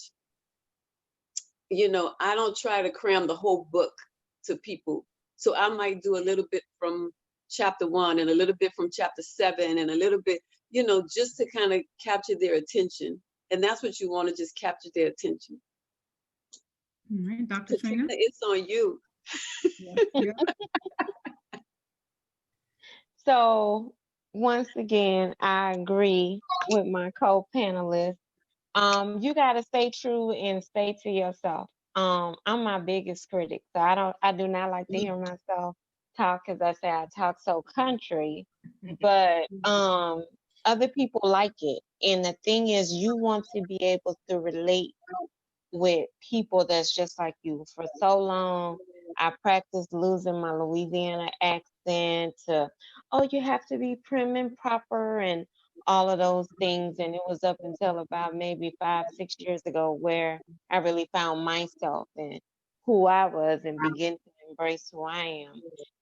I don't try to cram the whole book to people. So I might do a little bit from chapter 1 and a little bit from chapter 7 and a little bit, just to kind of capture their attention. And that's what you want to just capture their attention. All right, Dr. Trina. It's on you. Yeah. So once again, I agree with my co-panelists. You gotta stay true and stay to yourself. I'm my biggest critic, so I do not like to hear myself talk, because I say I talk so country, but other people like it. And the thing is, you want to be able to relate with people that's just like you. For so long, I practiced losing my Louisiana accent to, oh, you have to be prim and proper and all of those things. And it was up until about maybe 5, 6 years ago where I really found myself and who I was and begin to embrace who I am.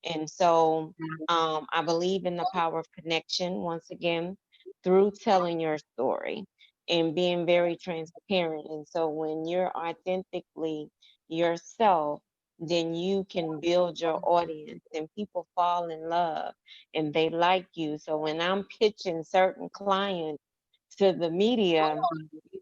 And so I believe in the power of connection once again through telling your story and being very transparent. And so when you're authentically yourself, then you can build your audience and people fall in love and they like you. So when I'm pitching certain clients to the media,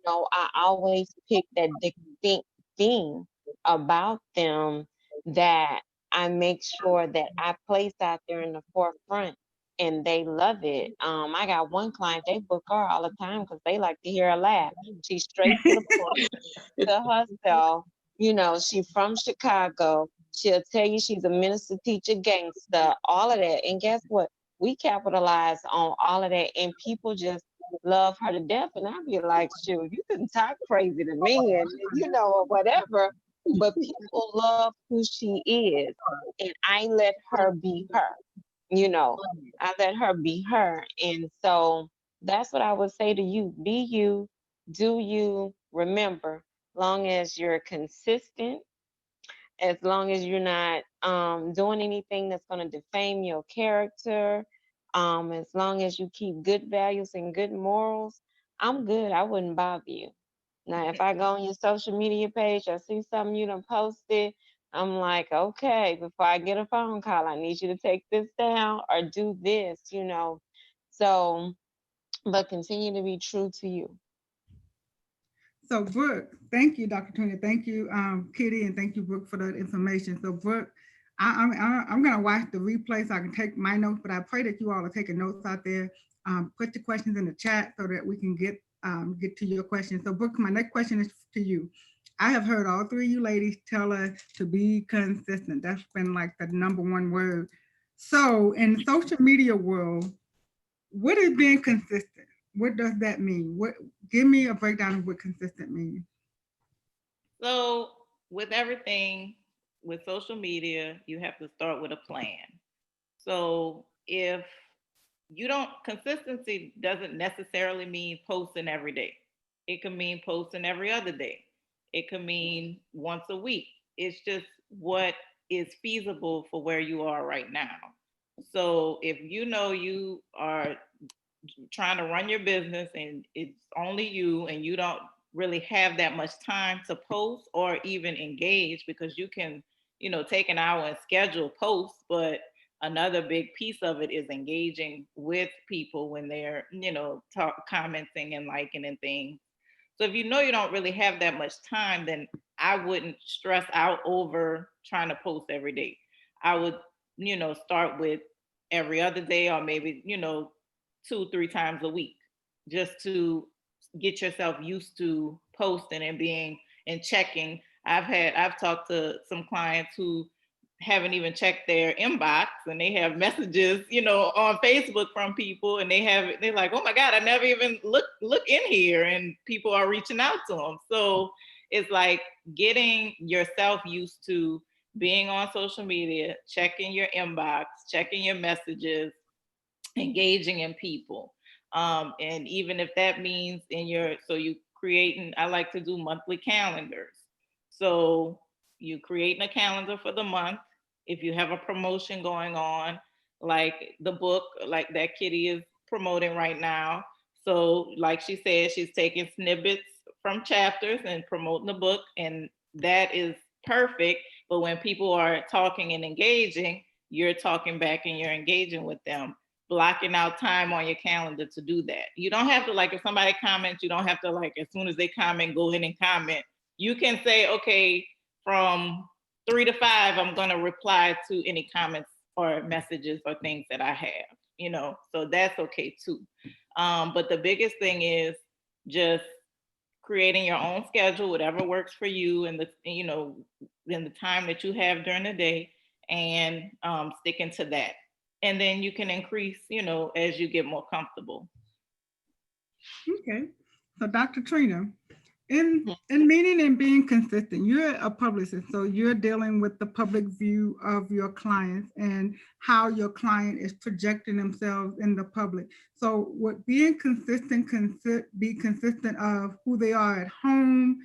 I always pick that distinct thing about them that I make sure that I place out there in the forefront and they love it. I got one client, they book her all the time because they like to hear her laugh. She's straight to the point to herself. She from Chicago. She'll tell you she's a minister, teacher, gangster, all of that. And guess what? We capitalize on all of that, and people just love her to death. And I'd be like, shoot, you can talk crazy to me and, or whatever, but people love who she is. And I let her be her. I let her be her. And so that's what I would say to you. Be you, do you, remember, long as you're consistent, as long as you're not doing anything that's going to defame your character, as long as you keep good values and good morals, I'm good. I wouldn't bother you. Now, if I go on your social media page, I see something you done posted, I'm like, okay, before I get a phone call, I need you to take this down or do this, So, but continue to be true to you. So Brooke, thank you, Dr. Trina. Thank you, Kitty, and thank you, Brooke, for that information. So Brooke, I'm gonna watch the replay so I can take my notes, but I pray that you all are taking notes out there. Put your questions in the chat so that we can get to your questions. So Brooke, my next question is to you. I have heard all three of you ladies tell us to be consistent. That's been like the number one word. So in the social media world, what is being consistent? What does that mean? Give me a breakdown of what consistent means. So with everything, with social media, you have to start with a plan. So if you don't, consistency doesn't necessarily mean posting every day. It can mean posting every other day. It could mean once a week. It's just what is feasible for where you are right now. So if you are trying to run your business and it's only you and you don't really have that much time to post or even engage, because you can, take an hour and schedule posts, but another big piece of it is engaging with people when they're, commenting and liking and things. So if you don't really have that much time, then I wouldn't stress out over trying to post every day. I would, start with every other day or maybe, 2-3 times a week, just to get yourself used to posting and being and checking. I've talked to some clients who haven't even checked their inbox and they have messages, on Facebook from people, and they're like, oh my God, I never even look in here, and people are reaching out to them. So it's like getting yourself used to being on social media, checking your inbox, checking your messages, engaging in people. And even if that means so you creating, I like to do monthly calendars. So you creating a calendar for the month. If you have a promotion going on, like the book, like that Kitty is promoting right now. So like she said, she's taking snippets from chapters and promoting the book, and that is perfect. But when people are talking and engaging, you're talking back and you're engaging with them, blocking out time on your calendar to do that. You don't have to, like, if somebody comments, you don't have to, like, as soon as they comment, go ahead and comment. You can say, okay, from 3 to 5, I'm going to reply to any comments or messages or things that I have, so that's okay too. But the biggest thing is just creating your own schedule, whatever works for you, and in the time that you have during the day, and sticking to that. And then you can increase, as you get more comfortable. Okay. So Dr. Trina, in meeting and being consistent, you're a publicist, so you're dealing with the public view of your clients and how your client is projecting themselves in the public. So what being consistent be consistent of who they are at home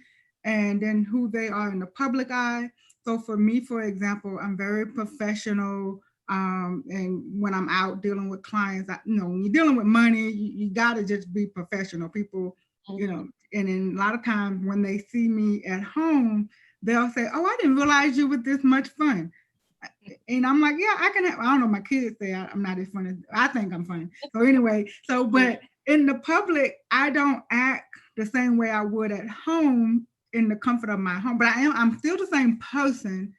and then who they are in the public eye. So for me, for example, I'm very professional. And when I'm out dealing with clients, when you're dealing with money, you got to just be professional. People, and then a lot of times when they see me at home, they'll say, "Oh, I didn't realize you were this much fun." And I'm like, "Yeah, I can have," I don't know, my kids say I'm not as funny. I think I'm funny. So anyway, but in the public, I don't act the same way I would at home in the comfort of my home. But I'm still the same person,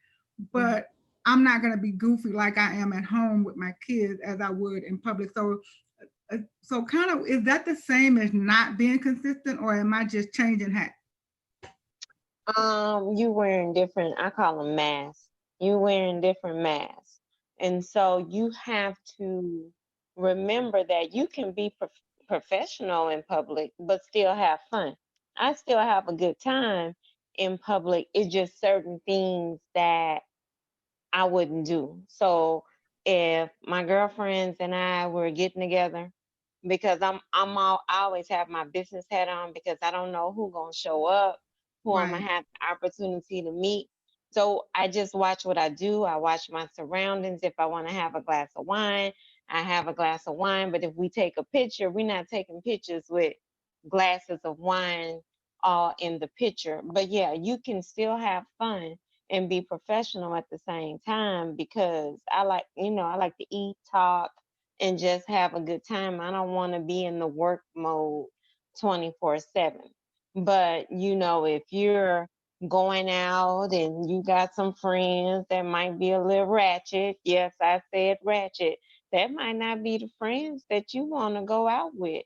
but I'm not going to be goofy like I am at home with my kids as I would in public. So kind of, is that the same as not being consistent, or am I just changing hats? You wearing different, I call them masks. You wearing different masks. And so you have to remember that you can be professional in public, but still have fun. I still have a good time in public. It's just certain things that I wouldn't do. So if my girlfriends and I were getting together, because I always have my business hat on, because I don't know who gonna show up, who I'm gonna have the opportunity to meet. So I just watch what I do. I watch my surroundings. If I want to have a glass of wine, I have a glass of wine. But if we take a picture, we're not taking pictures with glasses of wine all in the picture. But yeah, you can still have fun and be professional at the same time, because I like to eat, talk, and just have a good time. I don't want to be in the work mode 24/7. But if you're going out and you got some friends that might be a little ratchet, yes, I said ratchet, that might not be the friends that you want to go out with.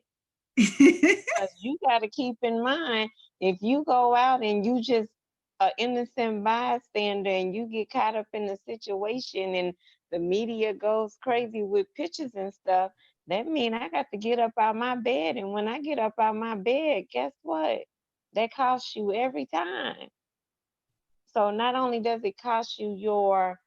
Because you got to keep in mind, if you go out and you just an innocent bystander and you get caught up in the situation and the media goes crazy with pictures and stuff, that means I got to get up out my bed. And when I get up out my bed, guess what? That costs you every time. So not only does it cost you your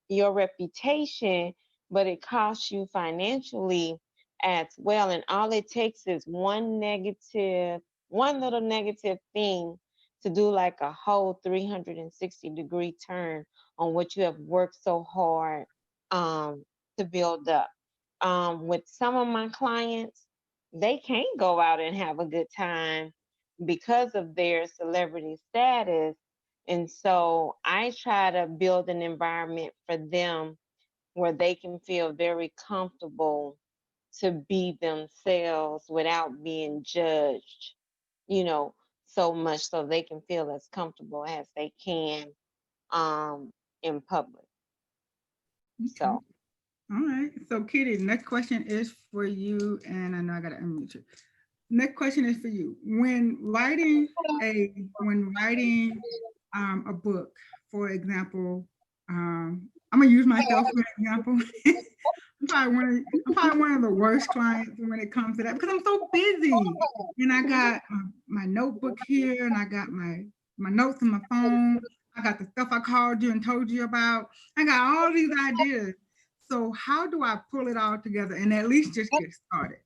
reputation, but it costs you financially as well. And all it takes is one little negative thing to do like a whole 360-degree turn on what you have worked so hard to build up. With some of my clients, they can't go out and have a good time because of their celebrity status. And so I try to build an environment for them where they can feel very comfortable to be themselves without being judged, so much, so they can feel as comfortable as they can in public. Okay. So. All right. So Kitty, next question is for you, and I know I gotta unmute you. Next question is for you. When writing a book, for example, I'm gonna use myself for example. I'm probably one of the worst clients when it comes to that, because I'm so busy, and I got my notebook here, and I got my notes on my phone. I got the stuff I called you and told you about. I got all these ideas. So how do I pull it all together and at least just get started?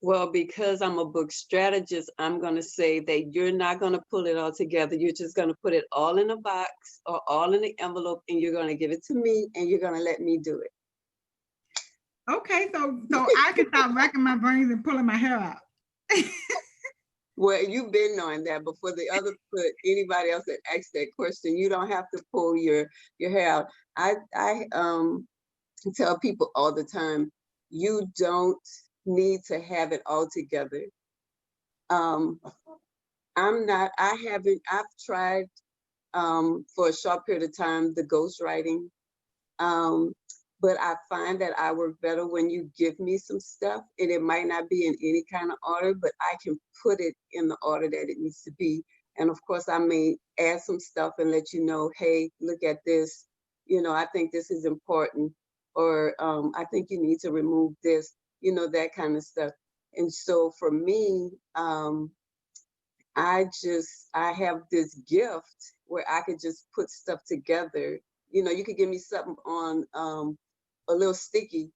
Well, because I'm a book strategist, I'm going to say that you're not going to pull it all together. You're just going to put it all in a box or all in the envelope, and you're going to give it to me, and you're going to let me do it. Okay, so I can stop racking my brains and pulling my hair out. Well, you've been knowing that before anybody else that asked that question. You don't have to pull your hair out. I tell people all the time, you don't need to have it all together. I've tried for a short period of time the ghostwriting. But I find that I work better when you give me some stuff, and it might not be in any kind of order, but I can put it in the order that it needs to be. And of course, I may add some stuff and let you know, hey, look at this. I think this is important, or I think you need to remove this, that kind of stuff. And so for me, I have this gift where I could just put stuff together. You could give me something on a little sticky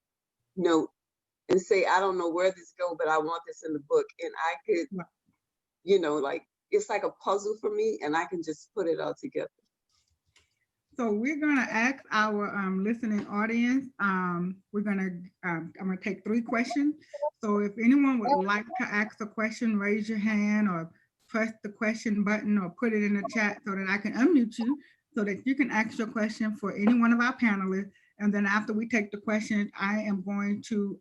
note and say, I don't know where this go, but I want this in the book. And I could, like, it's like a puzzle for me, and I can just put it all together. So we're gonna ask our listening audience. I'm gonna take 3 questions. So if anyone would like to ask a question, raise your hand or press the question button or put it in the chat so that I can unmute you so that you can ask your question for any one of our panelists. And then after we take the question, I am going to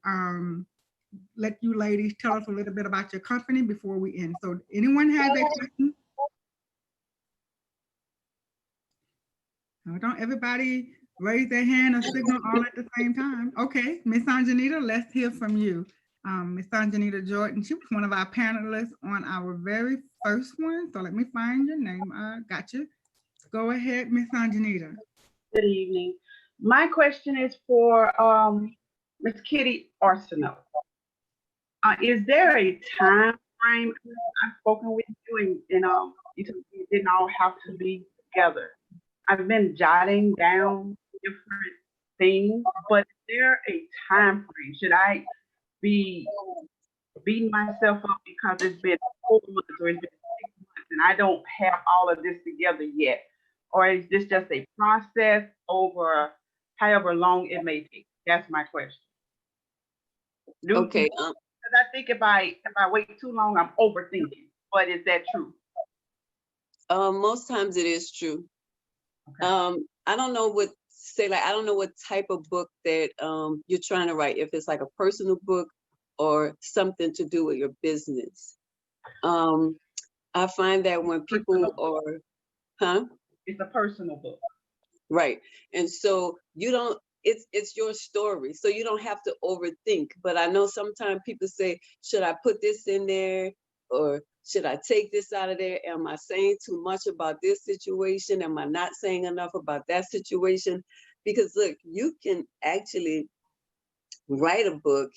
let you ladies tell us a little bit about your company before we end. So anyone has a question? Don't everybody raise their hand or signal all at the same time. Okay, Miss Anjanita, let's hear from you. Miss Anjanita Jordan, she was one of our panelists on our very first one. So let me find your name. Got you. Go ahead, Miss Anjanita. Good evening. My question is for Miss Kitty Arsenault. Is there a time frame? I've spoken with you, and you said you didn't all have to be together. I've been jotting down different things, but is there a time frame? Should I be beating myself up because it's been 4 months or it's been 6 months and I don't have all of this together yet? Or is this just a process over however long it may take? That's my question. Okay. Because I think if I wait too long, I'm overthinking. But is that true? Most times it is true. Okay. I don't know I don't know what type of book that you're trying to write, if it's like a personal book or something to do with your business. I find that when people are, It's a personal book. Right. And so it's your story. So you don't have to overthink. But I know sometimes people say, should I put this in there? Or should I take this out of there? Am I saying too much about this situation? Am I not saying enough about that situation? Because look, you can actually write a book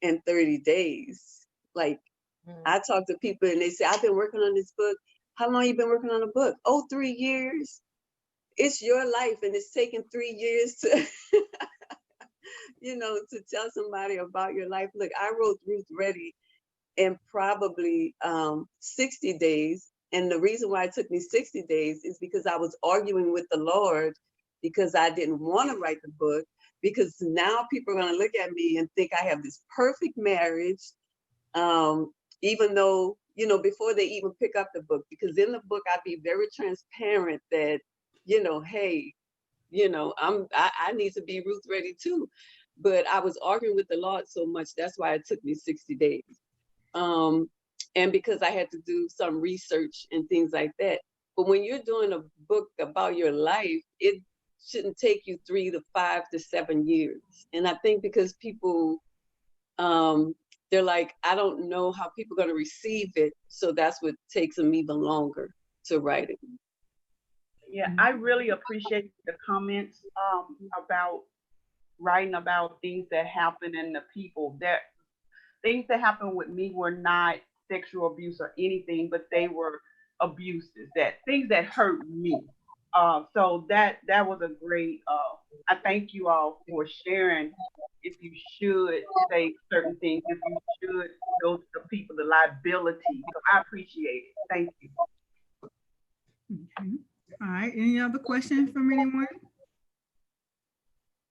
in 30 days. Like, I talk to people and they say, I've been working on this book. How long you been working on a book? Oh, 3 years. It's your life, and it's taken 3 years to, to tell somebody about your life. Look, I wrote Ruth Ready in probably 60 days. And the reason why it took me 60 days is because I was arguing with the Lord, because I didn't want to write the book, because now people are going to look at me and think I have this perfect marriage, even though, before they even pick up the book, because in the book, I'd be very transparent that, hey, I need to be Ruth Ready too. But I was arguing with the Lord so much, that's why it took me 60 days. And because I had to do some research and things like that. But when you're doing a book about your life, it shouldn't take you 3 to 5 to 7 years. And I think because people, they're like, I don't know how people are going to receive it. So that's what takes them even longer to write it. Yeah, I really appreciate the comments about writing about things that happen and the people. That things that happened with me were not sexual abuse or anything, but they were abuses, that things that hurt me. So that was a great. I thank you all for sharing. If you should say certain things, if you should go to the people, the liability. So I appreciate it. Thank you. Okay. All right, any other questions from anyone?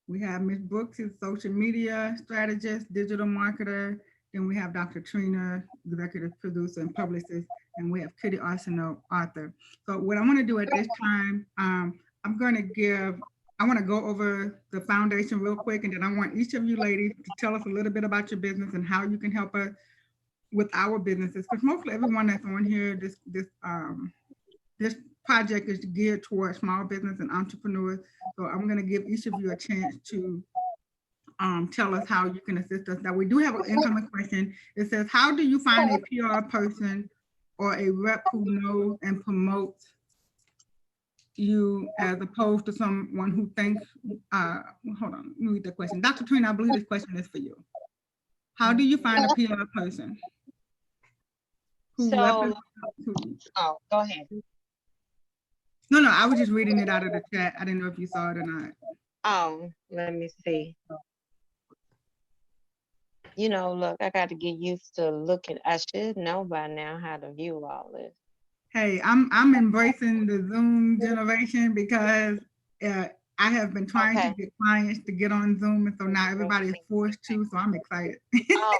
We have Ms. Brooks, who's social media strategist, digital marketer. Then we have Dr. Trina, executive producer and publicist. And we have Kitty Arsenault, author. So what I want to do at this time, I want to go over the foundation real quick, and then I want each of you ladies to tell us a little bit about your business and how you can help us with our businesses. Because mostly everyone that's on here, this project is geared towards small business and entrepreneurs. So I'm going to give each of you a chance to tell us how you can assist us. Now we do have an incoming question. It says, how do you find a PR person or a rep who knows and promotes you as opposed to someone who thinks, hold on, let me read the question. Dr. Trina, I believe this question is for you. How do you find a PR person who So, represents? oh, go ahead. No, I was just reading it out of the chat. I didn't know if you saw it or not. Oh, let me see. You know, look, I got to get used to looking. I should know by now how to view all this. Hey, I'm embracing the Zoom generation because I have been trying to get clients to get on Zoom, and so now everybody is forced to. So I'm excited. Oh,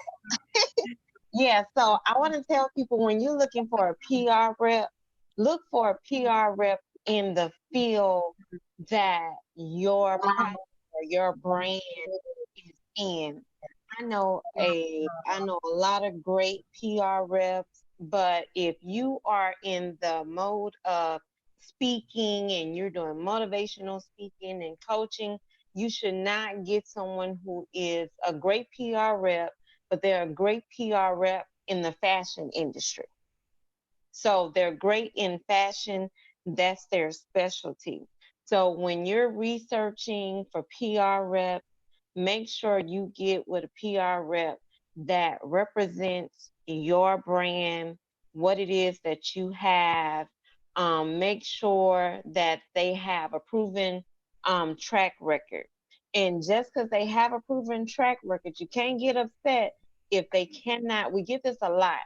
yeah. So I want to tell people, when you're looking for a PR rep, look for a PR rep in the field that your product or your brand is in. I know a lot of great PR reps, but if you are in the mode of speaking and you're doing motivational speaking and coaching, you should not get someone who is a great PR rep, but they're a great PR rep in the fashion industry. So they're great in fashion, that's their specialty. So when you're researching for PR reps, make sure you get with a PR rep that represents your brand, what it is that you have. Make sure that they have a proven track record. And just because they have a proven track record, you can't get upset if they cannot. We get this a lot,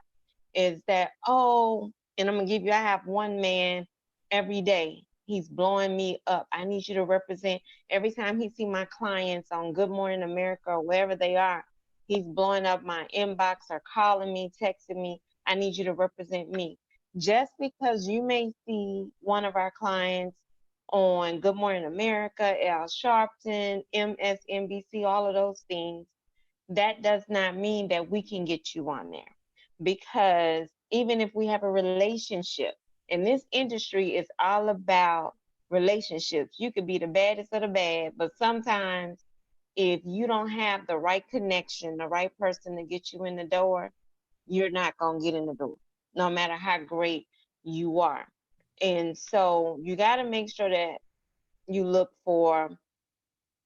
is that, oh, and I'm gonna give you, I have one man every day. He's blowing me up. I need you to represent. Every time he see my clients on Good Morning America or wherever they are, he's blowing up my inbox or calling me, texting me. I need you to represent me. Just because you may see one of our clients on Good Morning America, Al Sharpton, MSNBC, all of those things, that does not mean that we can get you on there. Because even if we have a relationship, and this industry is all about relationships. You could be the baddest of the bad, but sometimes if you don't have the right connection, the right person to get you in the door, you're not going to get in the door, no matter how great you are. And so you got to make sure that you look for,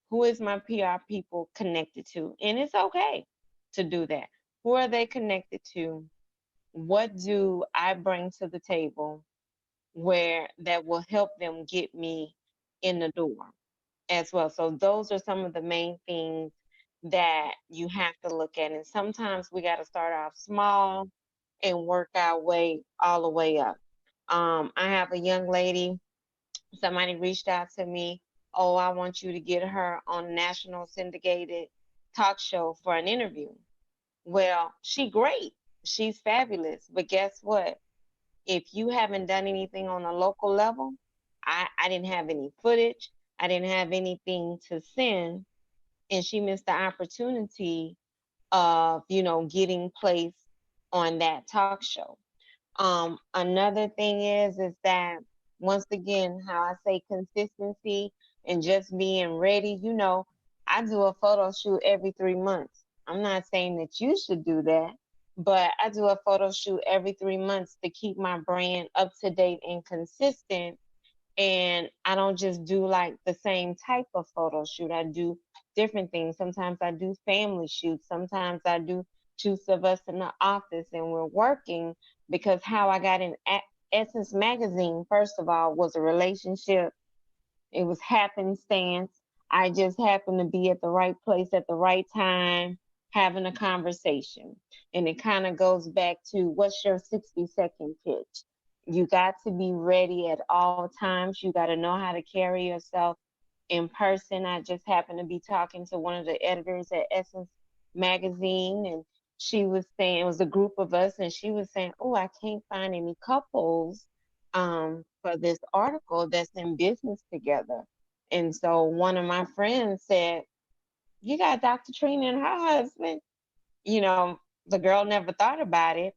who is my PR people connected to? And it's okay to do that. Who are they connected to? What do I bring to the table where that will help them get me in the door as well? So those are some of the main things that you have to look at. And sometimes we got to start off small and work our way all the way up. I have a young lady, somebody reached out to me, oh, I want you to get her on national syndicated talk show for an interview. Well, she great. She's fabulous. But guess what? If you haven't done anything on a local level, I didn't have any footage. I didn't have anything to send. And she missed the opportunity of, getting placed on that talk show. Another thing is that, once again, how I say consistency and just being ready. I do a photo shoot every 3 months. I'm not saying that you should do that, but I do a photo shoot every 3 months to keep my brand up to date and consistent. And I don't just do like the same type of photo shoot. I do different things. Sometimes I do family shoots. Sometimes I do shoots of us in the office and we're working, because how I got Essence Magazine, first of all, was a relationship. It was happenstance. I just happened to be at the right place at the right time having a conversation. And it kind of goes back to what's your 60-second pitch? You got to be ready at all times. You got to know how to carry yourself in person. I just happened to be talking to one of the editors at Essence Magazine, and she was saying, it was a group of us, and she was saying, oh, I can't find any couples for this article that's in business together. And so one of my friends said, you got Dr. Trina and her husband. You know, the girl never thought about it.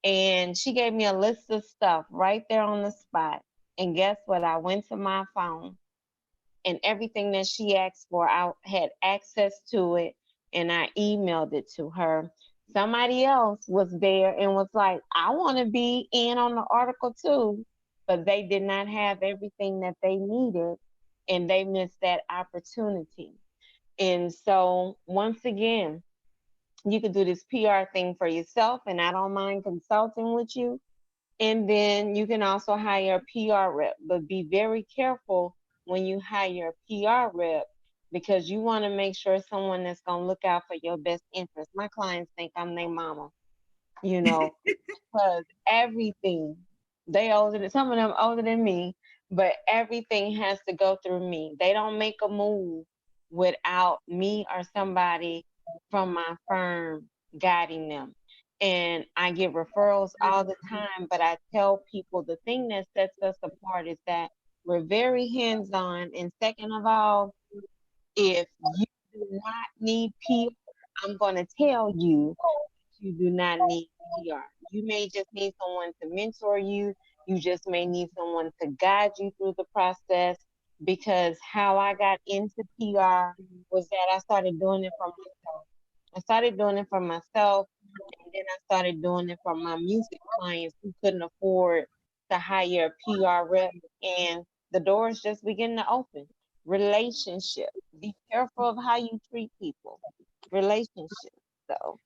And she gave me a list of stuff right there on the spot. And guess what? I went to my phone, and everything that she asked for, I had access to it, and I emailed it to her. Somebody else was there and was like, I want to be in on the article too, but they did not have everything that they needed, and they missed that opportunity. And so, once again, you could do this PR thing for yourself, and I don't mind consulting with you. And then you can also hire a PR rep, but be very careful when you hire a PR rep, because you want to make sure someone that's going to look out for your best interest. My clients think I'm their mama, you know, because everything, they older than, some of them older than me, but everything has to go through me. They don't make a move without me or somebody from my firm guiding them. And I get referrals all the time, but I tell people the thing that sets us apart is that we're very hands-on. And second of all, if you do not need PR, I'm going to tell you you do not need PR. You may just need someone to mentor you. You just may need someone to guide you through the process. Because how I got into PR was that I started doing it for myself. I started doing it for myself, and then I started doing it for my music clients who couldn't afford to hire a PR rep. And the doors just begin to open. Relationship. Be careful of how you treat people. Relationship. So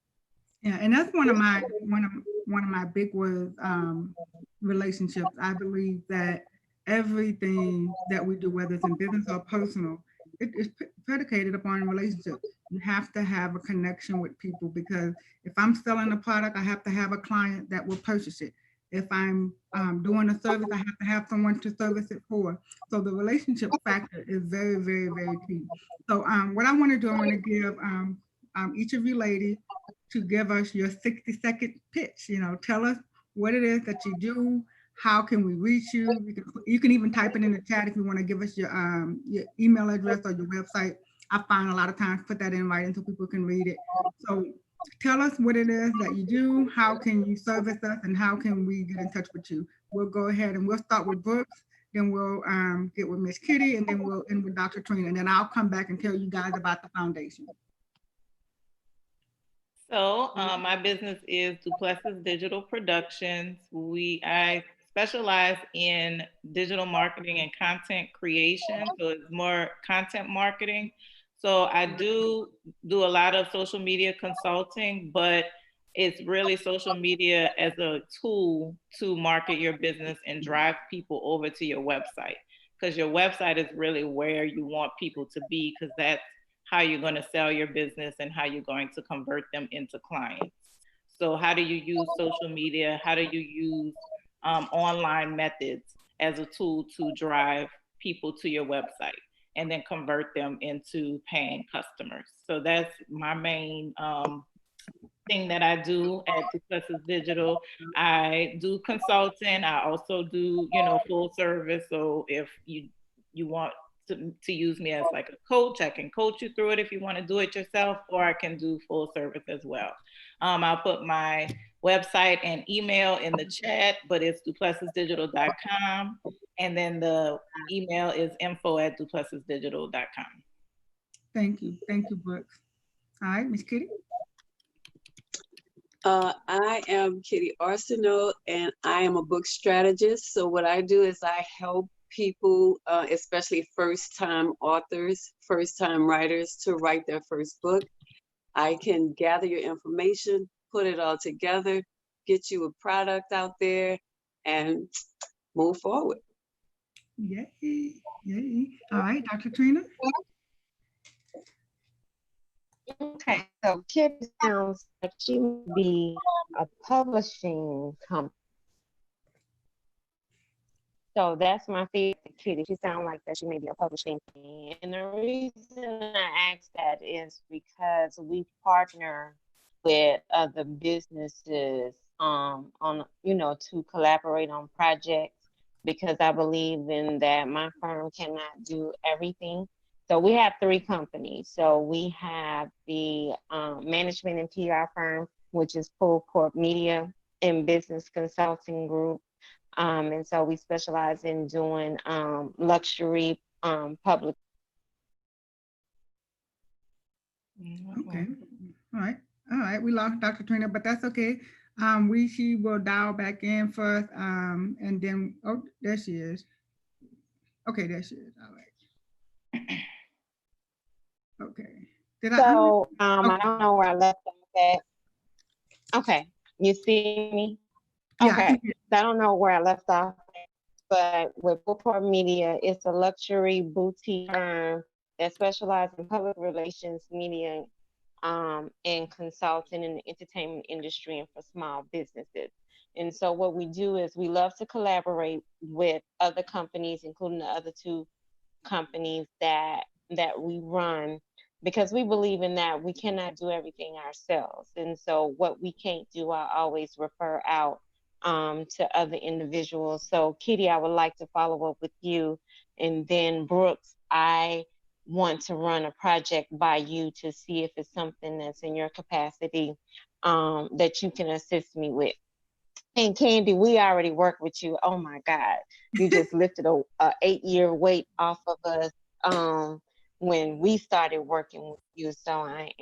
Yeah, and that's one of my big words, relationships. I believe that everything that we do, whether it's in business or personal, it is predicated upon relationships. You have to have a connection with people, because if I'm selling a product, I have to have a client that will purchase it. If I'm doing a service, I have to have someone to service it for. So the relationship factor is very, very, very key. So what I want to do, I want to give each of you ladies to give us your 60-second pitch. Tell us what it is that you do. How can we reach you? You can even type it in the chat if you want to give us your email address or your website. I find a lot of times put that in writing so people can read it. So tell us what it is that you do. How can you service us, and how can we get in touch with you? We'll go ahead and we'll start with Brooks. Then we'll get with Miss Kitty, and then we'll end with Dr. Trina, and then I'll come back and tell you guys about the foundation. So my business is Duplessis Digital Productions. I specialize in digital marketing and content creation. So it's more content marketing. So I do a lot of social media consulting, but it's really social media as a tool to market your business and drive people over to your website. Because your website is really where you want people to be, because that's how you're going to sell your business and how you're going to convert them into clients. So how do you use social media? How do you use online methods as a tool to drive people to your website and then convert them into paying customers? So that's my main thing that I do at Duplessis Digital. I do consulting. I also do, full service. So if you want to use me as like a coach, I can coach you through it if you want to do it yourself, or I can do full service as well. I'll put my website and email in the chat, but it's duplessisdigital.com. And then the email is info@duplessisdigital.com. Thank you. Thank you, Brooks. All right, Miss Kitty. I am Kitty Arsenault, and I am a book strategist. So what I do is I help people, especially first-time authors, first-time writers, to write their first book. I can gather your information, put it all together, get you a product out there, and move forward. Yay, yay. All right, Dr. Trina. Okay, so Kitty sounds like she would be a publishing company. So that's my feedback to Kitty. She sounds like that she may be a publishing company. And the reason I ask that is because we partner with other businesses on to collaborate on projects, because I believe in that my firm cannot do everything. So we have three companies. So we have the management and PR firm, which is Full Corp Media and Business Consulting Group. And so we specialize in doing luxury public. Okay. All right. We lost Dr. Trina, but that's okay. She will dial back in first, and then, oh, there she is. Okay, there she is. All right. Okay. Did I? So I don't know where I left off at. Okay, you see me? Yeah, Okay, I don't know where I left off, but with Fullport Media, it's a luxury boutique firm that specializes in public relations, media, and consulting in the entertainment industry and for small businesses. And so what we do is we love to collaborate with other companies, including the other two companies that we run, because we believe in that we cannot do everything ourselves. And so what we can't do, I always refer out to other individuals. So Kitty, I would like to follow up with you. And then Brooks, I want to run a project by you to see if it's something that's in your capacity that you can assist me with. And Candy, we already work with you. Oh my God, you just lifted a 8-year weight off of us when we started working with you. So I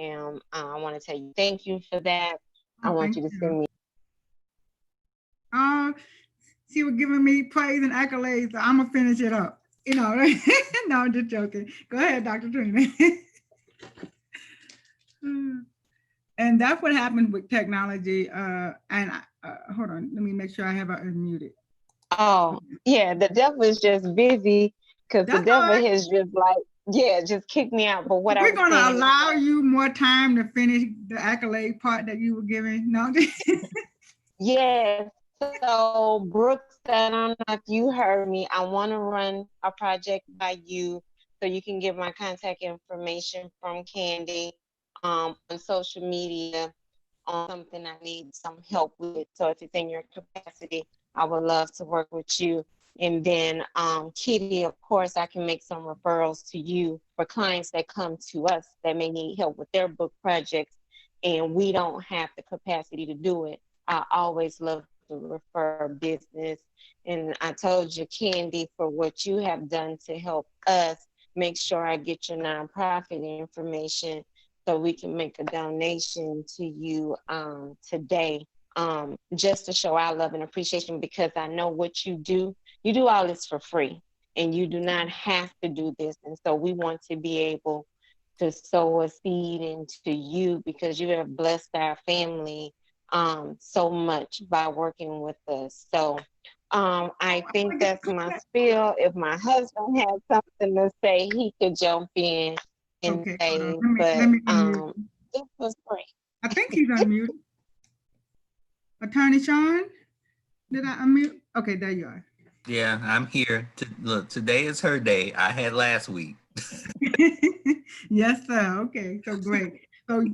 want to tell you thank you for that. I want you to send me. She was giving me praise and accolades, so I'm gonna finish it up. No, I'm just joking. Go ahead, Dr. Trina. And that's what happened with technology. And hold on, let me make sure I have it unmuted. Oh, yeah, the devil is just busy because the devil has just kicked me out. But what we're going to allow you more time to finish the accolade part that you were giving. No. Yes. So Brooks, I don't know if you heard me. I want to run a project by you, so you can get my contact information from Candy on social media on something I need some help with. So if it's in your capacity, I would love to work with you. And then Kitty, of course, I can make some referrals to you for clients that come to us that may need help with their book projects, and we don't have the capacity to do it. I always love to refer business. And I told you, Candy, for what you have done to help us, make sure I get your nonprofit information so we can make a donation to you today, just to show our love and appreciation, because I know what you do all this for free, and you do not have to do this. And so we want to be able to sow a seed into you, because you have blessed our family so much by working with us. So I think that's my spiel. If my husband had something to say, he could jump in and say, but this was great. I think he's unmuted. Attorney Sean, did I unmute? Okay, there you are. Yeah, I'm here. Look, today is her day. I had last week. Yes, sir. Okay, so great. So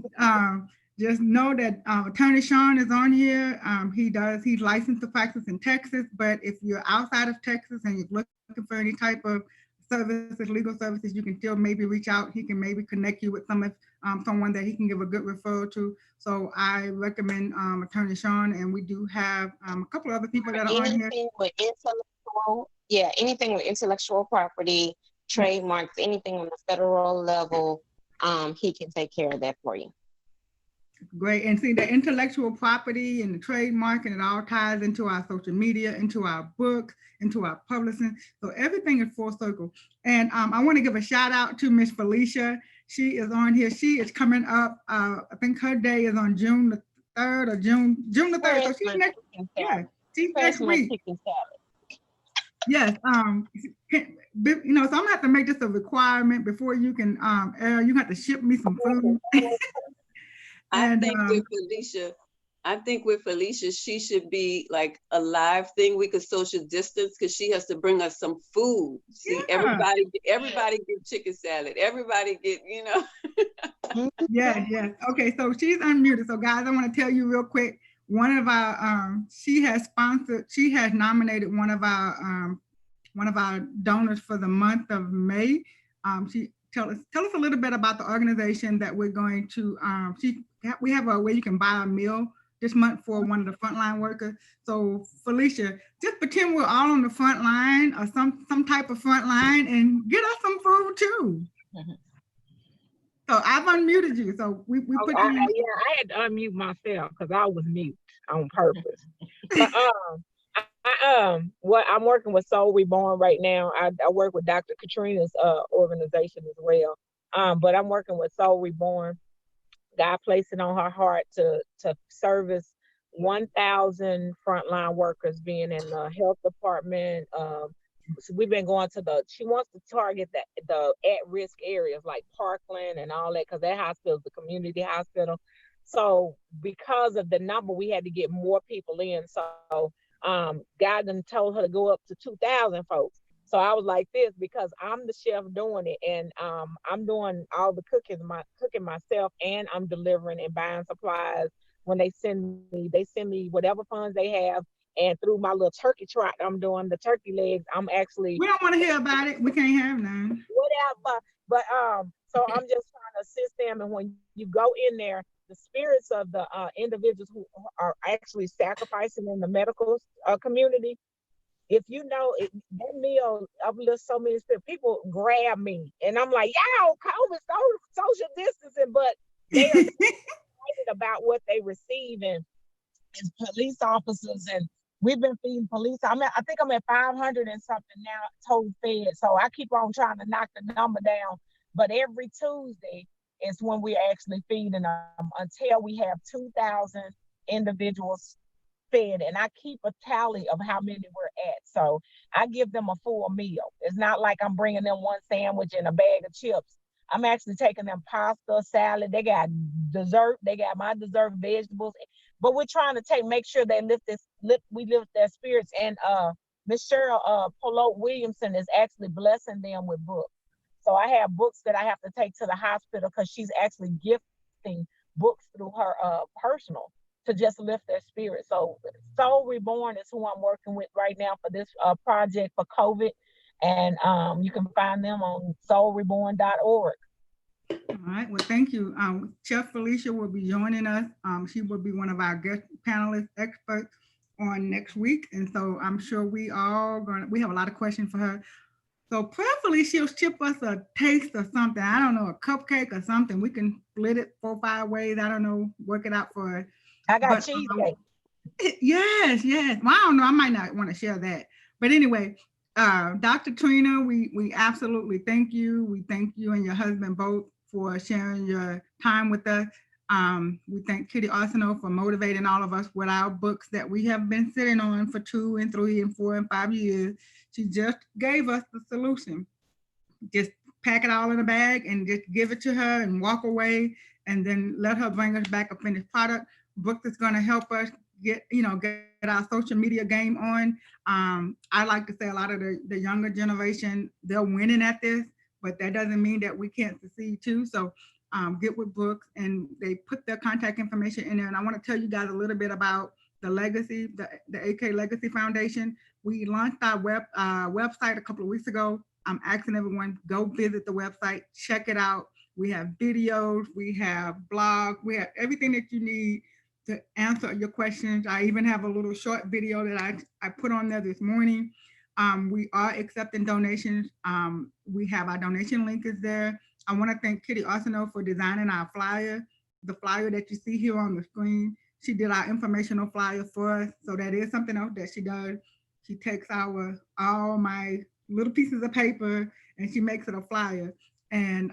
just know that Attorney Sean is on here. He's licensed to practice in Texas, but if you're outside of Texas and you're looking for any type of services, legal services, you can still maybe reach out. He can maybe connect you with someone that he can give a good referral to. So I recommend Attorney Sean, and we do have a couple of other people that are on here. Anything with intellectual property, trademarks, anything on the federal level, he can take care of that for you. Great. And see, the intellectual property and the trademark, and it all ties into our social media, into our books, into our publishing. So everything is full circle. And I want to give a shout out to Miss Felicia. She is on here. She is coming up. I think her day is on June the 3rd or June the 3rd. So she's next. Yeah. She's Pass next my week. chicken salad. Yes. You know, so I'm gonna have to make this a requirement before you can. You have to ship me some food. I And think with Felicia, she should be like a live thing. We could social distance because she has to bring us some food. See, yeah, everybody get chicken salad. Everybody get, you know. yeah. Okay, so she's unmuted. So guys, I want to tell you real quick. One of our she has nominated one of our donors for the month of May. She tell us a little bit about the organization that we're going to. We have a way you can buy a meal this month for one of the frontline workers. So Felicia, just pretend we're all on the front line or some type of front line and get us some food too. So I've unmuted you. So we put you in. I had to unmute myself because I was mute on purpose. But what I'm working with Soul Reborn right now. I work with Dr. Katrina's organization as well. But I'm working with Soul Reborn. God placed it on her heart to service 1,000 frontline workers being in the health department. So we've been going to she wants to target the at-risk areas like Parkland and all that, because that hospital is the community hospital. So because of the number, we had to get more people in. So God then told her to go up to 2,000 folks. So I was like this because I'm the chef doing it, and I'm doing all the cooking myself, and I'm delivering and buying supplies. When they send me whatever funds they have, and through my little turkey trot, I'm doing the turkey legs. I'm actually We don't want to hear about it. We can't have none. whatever. But so I'm just trying to assist them. And when you go in there, the spirits of the individuals who are actually sacrificing in the medical community, if you know it, that meal uplifts so many spirits, people grab me, and I'm like, "Yo, COVID, social distancing," but they are excited about what they receive, and as police officers, and we've been feeding police. I think I'm at 500 and something now total fed. So I keep on trying to knock the number down. But every Tuesday is when we're actually feeding them until we have 2,000 individuals fed. And I keep a tally of how many we're at. So I give them a full meal. It's not like I'm bringing them one sandwich and a bag of chips. I'm actually taking them pasta, salad. They got dessert. They got my dessert, vegetables. But we're trying to make sure they we lift their spirits. And Miss Cheryl Polote Williamson is actually blessing them with books. So I have books that I have to take to the hospital because she's actually gifting books through her personal to just lift their spirit. So Soul Reborn is who I'm working with right now for this project for COVID. And you can find them on soulreborn.org. All right. Well, thank you. Chef Felicia will be joining us. She will be one of our guest panelist experts on next week. And so I'm sure we have a lot of questions for her. So prayerfully she'll ship us a taste of something. I don't know, a cupcake or something. We can split it 4 or 5 ways. I don't know, work it out for us. I got cheesecake. Yes. Well, I don't know. I might not want to share that. But anyway, Dr. Trina, we absolutely thank you. We thank you and your husband both for sharing your time with us. We thank Kitty Arsenault for motivating all of us with our books that we have been sitting on for 2 and 3 and 4 and 5 years. She just gave us the solution. Just pack it all in a bag and just give it to her and walk away, and then let her bring us back a finished product. Book that's going to help us get our social media game on. I like to say a lot of the younger generation, they're winning at this, but that doesn't mean that we can't succeed too. So get with books, and they put their contact information in there. And I want to tell you guys a little bit about the legacy, the AK Legacy Foundation. We launched our website a couple of weeks ago. I'm asking everyone, go visit the website, check it out. We have videos, we have blogs, we have everything that you need to answer your questions. I even have a little short video that I put on there this morning. We are accepting donations. We have our donation link is there. I want to thank Kitty Arsenault for designing our flyer, the flyer that you see here on the screen. She did our informational flyer for us. So that is something else that she does. She takes all my little pieces of paper and she makes it a flyer. And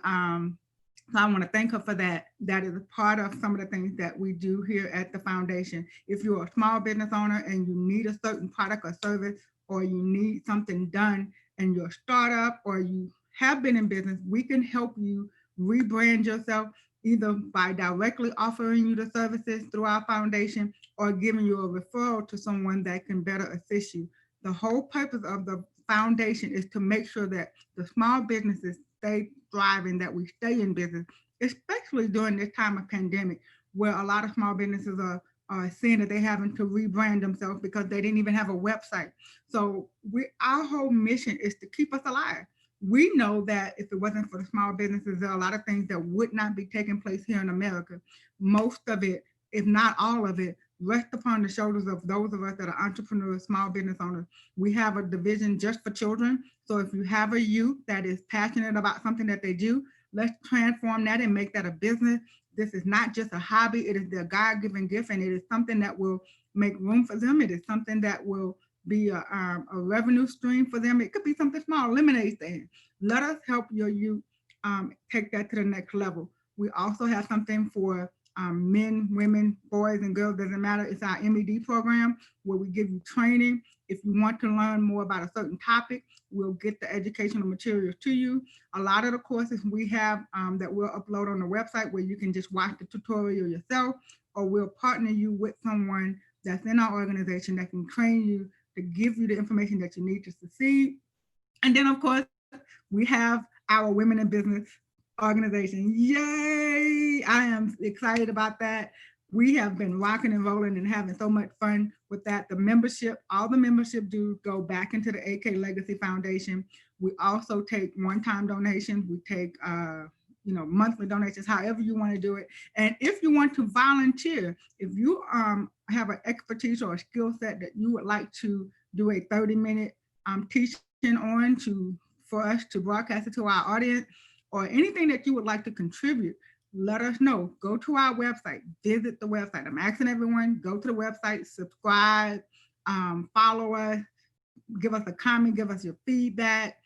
So I want to thank her for that. That is a part of some of the things that we do here at the foundation. If you're a small business owner and you need a certain product or service, or you need something done and you're a startup or you have been in business, we can help you rebrand yourself either by directly offering you the services through our foundation or giving you a referral to someone that can better assist you. The whole purpose of the foundation is to make sure that the small businesses stay thriving, that we stay in business, especially during this time of pandemic, where a lot of small businesses are seeing that they're having to rebrand themselves because they didn't even have a website. So our whole mission is to keep us alive. We know that if it wasn't for the small businesses, there are a lot of things that would not be taking place here in America. Most of it, if not all of it, rests upon the shoulders of those of us that are entrepreneurs, small business owners. We have a division just for children. So if you have a youth that is passionate about something that they do, let's transform that and make that a business. This is not just a hobby. It is their God-given gift, and it is something that will make room for them. It is something that will be a revenue stream for them. It could be something small, lemonade stand. Let us help your youth take that to the next level. We also have something for men, women, boys, and girls, doesn't matter. It's our MED program where we give you training. If you want to learn more about a certain topic, we'll get the educational materials to you. A lot of the courses we have that we'll upload on the website where you can just watch the tutorial yourself, or we'll partner you with someone that's in our organization that can train you to give you the information that you need to succeed. And then, of course, we have our Women in Business organization. Yay! I am excited about that. We have been rocking and rolling and having so much fun with that. The membership, all the membership dues go back into the AK Legacy Foundation. We also take one-time donations. We take monthly donations, however you want to do it. And if you want to volunteer, if you have an expertise or a skill set that you would like to do a 30-minute teaching on for us to broadcast it to our audience, or anything that you would like to contribute, let us know. Go to our website, visit the website. I'm asking everyone, go to the website, subscribe, follow us, give us a comment, give us your feedback,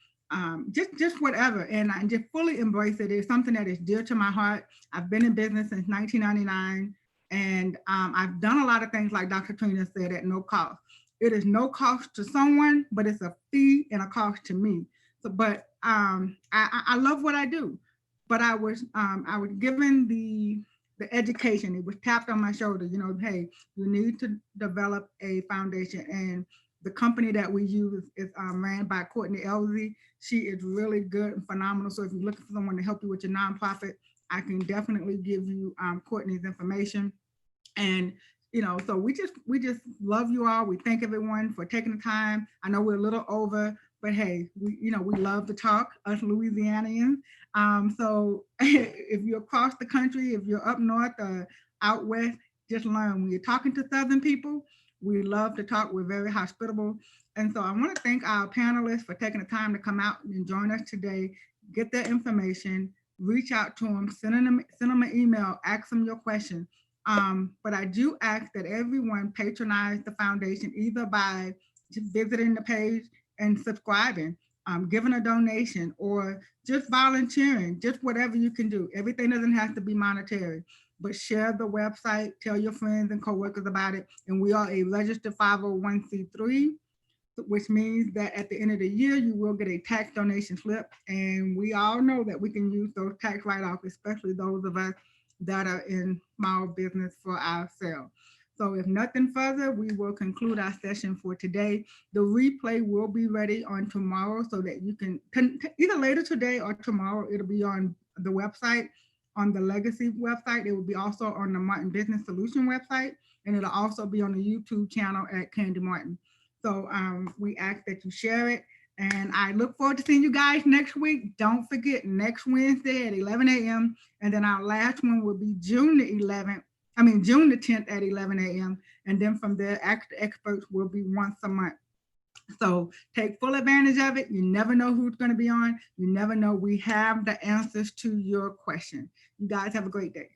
just whatever. And I just fully embrace it. It's something that is dear to my heart. I've been in business since 1999, and I've done a lot of things like Dr. Trina said at no cost. It is no cost to someone, but it's a fee and a cost to me. So, but I love what I do. But I was given the education. It was tapped on my shoulder. Hey, you need to develop a foundation, and the company that we use is ran by Courtney Elsie. She is really good and phenomenal. So if you're looking for someone to help you with your nonprofit, I can definitely give you Courtney's information. And so we just love you all. We thank everyone for taking the time. I know we're a little over, but hey, we love to talk, us Louisianians. So if you're across the country, if you're up north or out west, just learn. When you're talking to Southern people, we love to talk. We're very hospitable. And so I want to thank our panelists for taking the time to come out and join us today, get their information, reach out to them, send them an email, ask them your question. But I do ask that everyone patronize the foundation either by just visiting the page and subscribing, giving a donation, or just volunteering, just whatever you can do. Everything doesn't have to be monetary, but share the website, tell your friends and coworkers about it. And we are a registered 501c3, which means that at the end of the year, you will get a tax donation slip. And we all know that we can use those tax write-offs, especially those of us that are in small business for ourselves. So if nothing further, we will conclude our session for today. The replay will be ready on tomorrow so that you can either later today or tomorrow, it'll be on the website, on the Legacy website. It will be also on the Martin Business Solution website, and it'll also be on the YouTube channel at Candy Martin. So we ask that you share it. And I look forward to seeing you guys next week. Don't forget, next Wednesday at 11 a.m. And then our last one will be June the 10th at 11 a.m. And then from there, experts will be once a month. So take full advantage of it. You never know who's going to be on. You never know. We have the answers to your question. You guys have a great day.